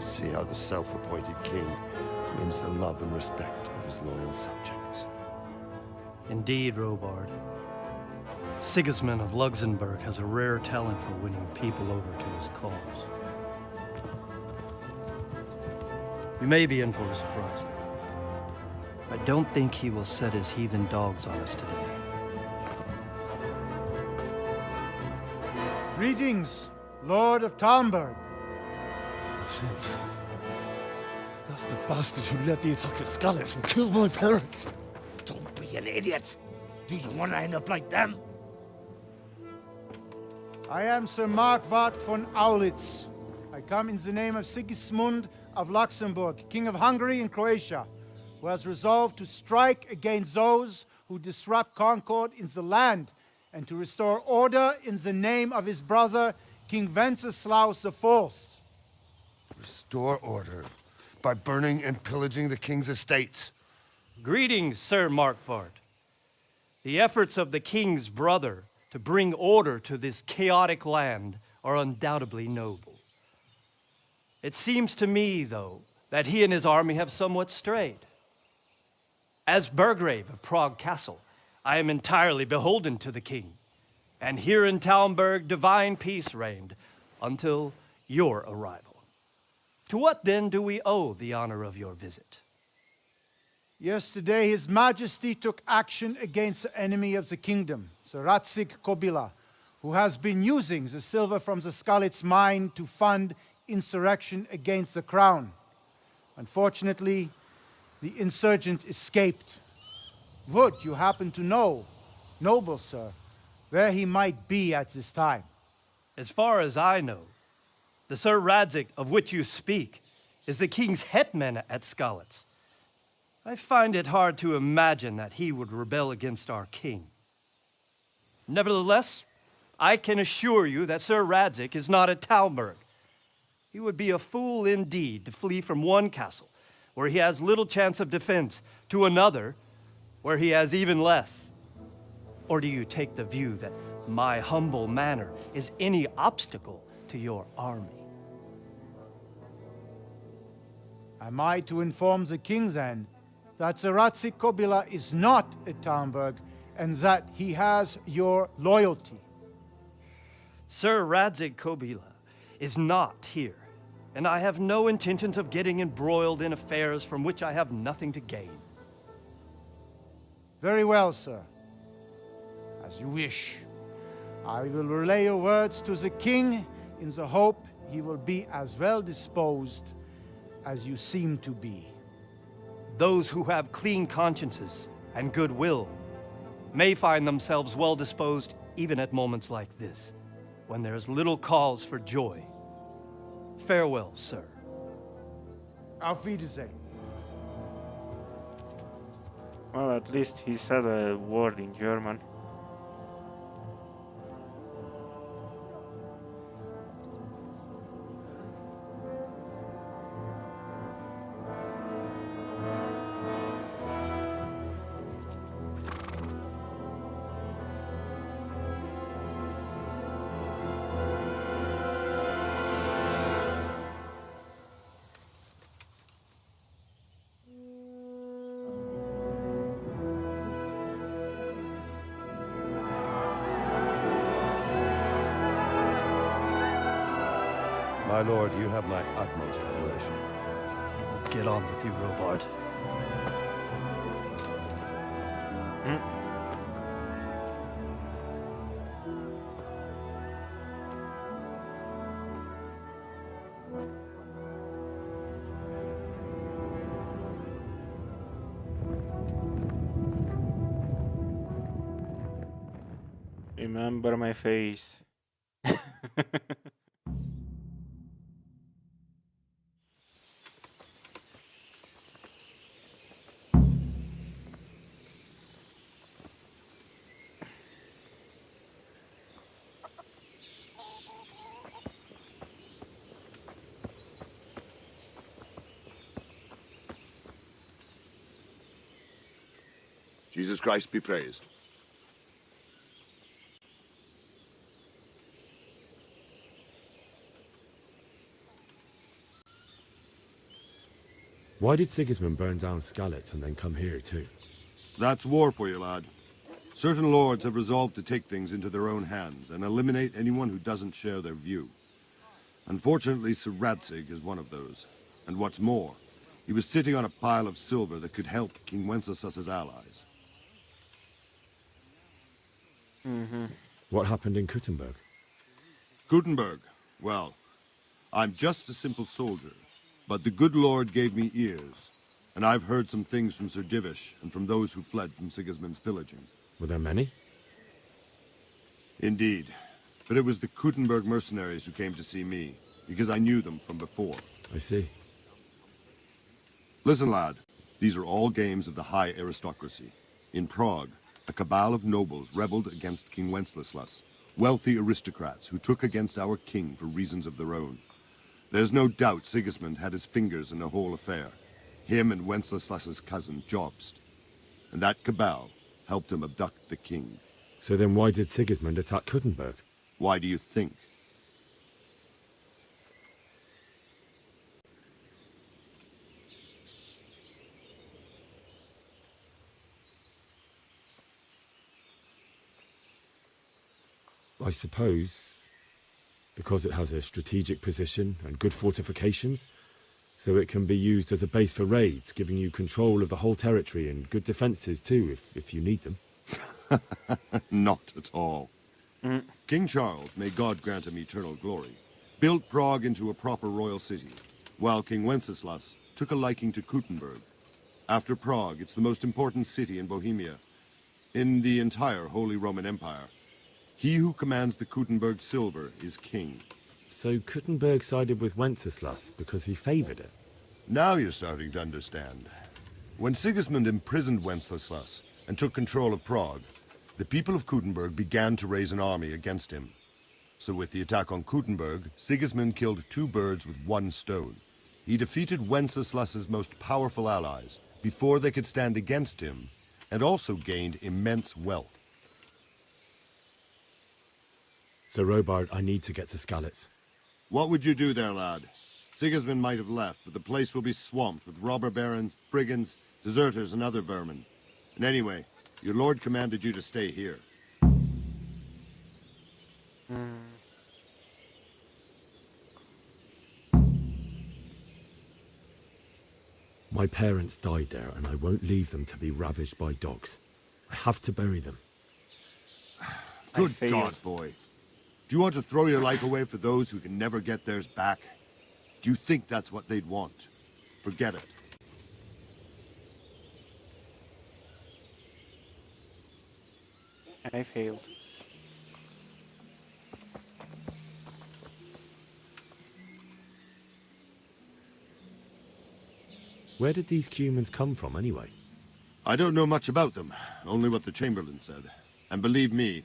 See how the self-appointed king wins the love and respect of his loyal subjects. Indeed, Robard. Sigismund of Luxembourg has a rare talent for winning people over to his cause. You may be in for a surprise, though. I don't think he will set his heathen dogs on us today. Greetings, Lord of Talmberg. That's the bastard who led the attack at Skalitz and killed my parents. Don't be an idiot. Do you want to end up like them? I am Sir Markwart von Aulitz. I come in the name of Sigismund of Luxembourg, King of Hungary and Croatia, who has resolved to strike against those who disrupt concord in the land and to restore order in the name of his brother, King Wenceslaus IV. Restore order by burning and pillaging the king's estates. Greetings, Sir Markwart. The efforts of the king's brother to bring order to this chaotic land are undoubtedly noble. It seems to me, though, that he and his army have somewhat strayed. As Burgrave of Prague Castle, I am entirely beholden to the king, and here in Talmberg divine peace reigned until your arrival. To what then do we owe the honor of your visit? Yesterday, His Majesty took action against the enemy of the kingdom, the Ratsig Kobila, who has been using the silver from the Skalitz mine to fund insurrection against the crown. Unfortunately, the insurgent escaped. Would you happen to know, noble sir, where he might be at this time? As far as I know, the Sir Radzig of which you speak is the king's hetman at Skalitz. I find it hard to imagine that he would rebel against our king. Nevertheless, I can assure you that Sir Radzig is not at Talmberg. He would be a fool indeed to flee from one castle, where he has little chance of defense, to another, where he has even less. Or do you take the view that my humble manner is any obstacle to your army? Am I to inform the king then that Sir Radzig Kobyla is not at Talmberg and that he has your loyalty? Sir Radzig Kobyla is not here, and I have no intentions of getting embroiled in affairs from which I have nothing to gain. Very well, sir. As you wish. I will relay your words to the king in the hope he will be as well disposed as you seem to be. Those who have clean consciences and goodwill may find themselves well disposed even at moments like this, when there is little cause for joy. Farewell, sir. Auf Wiedersehen. Well, at least he said a word in German. My lord, you have my utmost admiration. Get on with you, Robard. Remember my face. Jesus Christ be praised. Why did Sigismund burn down Skalitz and then come here too? That's war for you, lad. Certain lords have resolved to take things into their own hands and eliminate anyone who doesn't share their view. Unfortunately, Sir Radzig is one of those. And what's more, he was sitting on a pile of silver that could help King Wenceslas's allies. What happened in Kuttenberg? Kuttenberg? Well, I'm just a simple soldier, but the good Lord gave me ears, and I've heard some things from Sir Divish and from those who fled from Sigismund's pillaging. Were there many? Indeed, but it was the Kuttenberg mercenaries who came to see me, because I knew them from before. I see. Listen, lad, these are all games of the high aristocracy. In Prague, a cabal of nobles rebelled against King Wenceslas, wealthy aristocrats who took against our king for reasons of their own. There's no doubt Sigismund had his fingers in the whole affair. Him and Wenceslas's cousin, Jobst. And that cabal helped him abduct the king. So then why did Sigismund attack Kuttenberg? Why do you think? I suppose because it has a strategic position and good fortifications, so it can be used as a base for raids, giving you control of the whole territory and good defenses too, if you need them. Not at all. King Charles, may God grant him eternal glory, built Prague into a proper royal city, while King Wenceslas took a liking to Kuttenberg. After Prague, it's the most important city in Bohemia, in the entire Holy Roman Empire. He who commands the Kuttenberg silver is king. So Kuttenberg sided with Wenceslas because he favored it? Now you're starting to understand. When Sigismund imprisoned Wenceslas and took control of Prague, the people of Kuttenberg began to raise an army against him. So with the attack on Kuttenberg, Sigismund killed 2 birds with 1 stone. He defeated Wenceslas's most powerful allies before they could stand against him, and also gained immense wealth. So Robard, I need to get to Skalitz. What would you do there, lad? Sigismund might have left, but the place will be swamped with robber barons, brigands, deserters, and other vermin. And anyway, your lord commanded you to stay here. My parents died there, and I won't leave them to be ravaged by dogs. I have to bury them. Good God, boy. Do you want to throw your life away for those who can never get theirs back? Do you think that's what they'd want? Forget it. I failed. Where did these humans come from, anyway? I don't know much about them, only what the Chamberlain said. And believe me,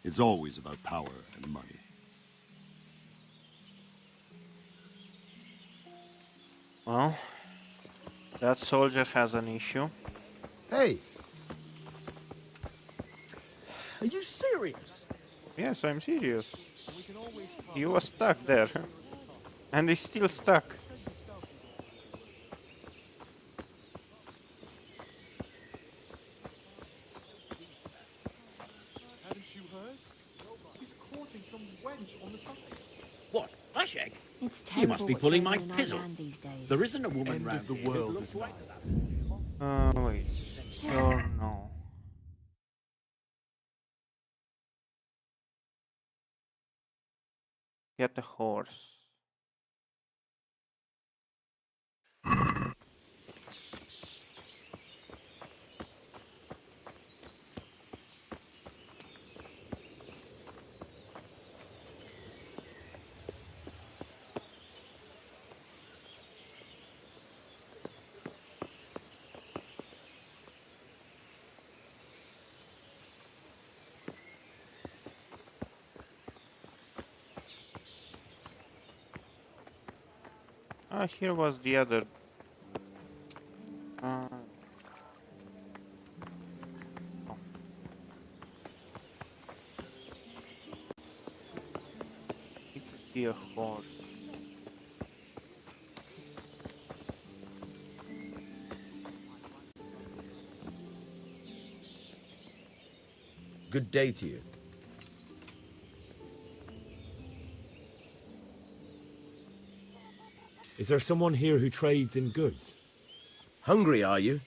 it's always about power and money. Well, that soldier has an issue. Hey! Are you serious? Yes, I'm serious. He was stuck there. And he's still stuck. Haven't you heard? He's courting some wench on the side. What? Ashek? It's You terrible must be what's pulling going my on in our pizzle. land these days. There isn't a woman End round of the here who world looks is like nigh. that. Wait. Or no. Get a horse. Ah, here was the other. Oh. It could be a horse. Good day to you. Is there someone here who trades in goods? Hungry, are you?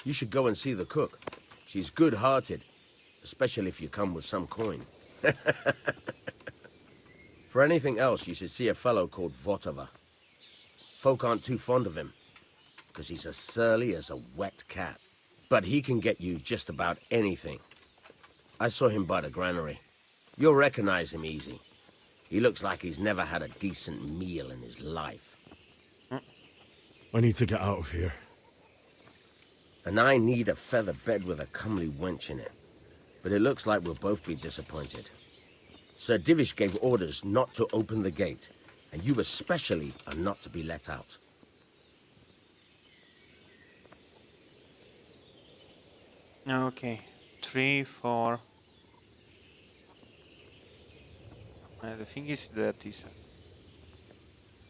You should go and see the cook. She's good-hearted, especially if you come with some coin. For anything else, you should see a fellow called Votava. Folk aren't too fond of him, because he's as surly as a wet cat. But he can get you just about anything. I saw him by the granary. You'll recognize him easy. He looks like he's never had a decent meal in his life. I need to get out of here. And I need a feather bed with a comely wench in it. But it looks like we'll both be disappointed. Sir Divish gave orders not to open the gate, and you especially are not to be let out. Okay, 3, 4. The thing is that is.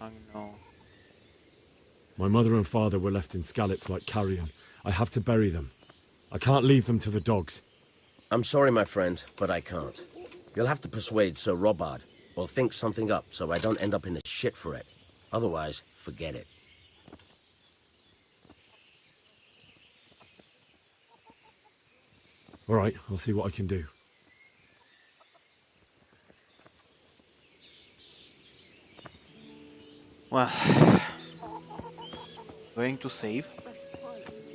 I know. My mother and father were left in Skalitz like carrion. I have to bury them. I can't leave them to the dogs. I'm sorry, my friend, but I can't. You'll have to persuade Sir Robard, or think something up so I don't end up in the shit for it. Otherwise, forget it. All right, I'll see what I can do. Well, going to save,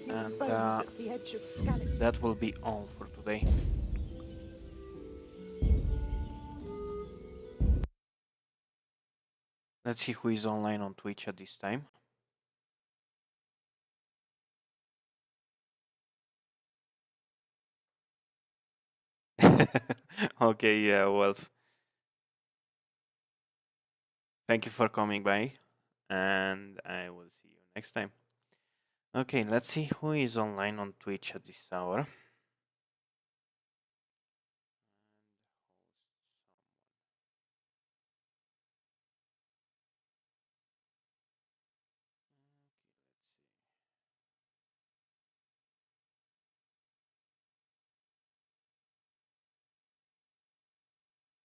and that will be all for today. Let's see who is online on Twitch at this time. Okay, yeah, well, thank you for coming by, and I will see you next time. Okay, let's see who is online on Twitch at this hour.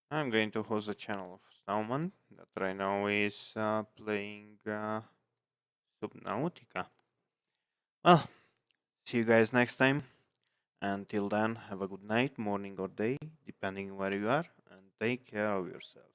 I'm going to host the channel of Snowman that right now is playing Subnautica. Well, see you guys next time. Until then, have a good night, morning or day, depending where you are, and take care of yourself.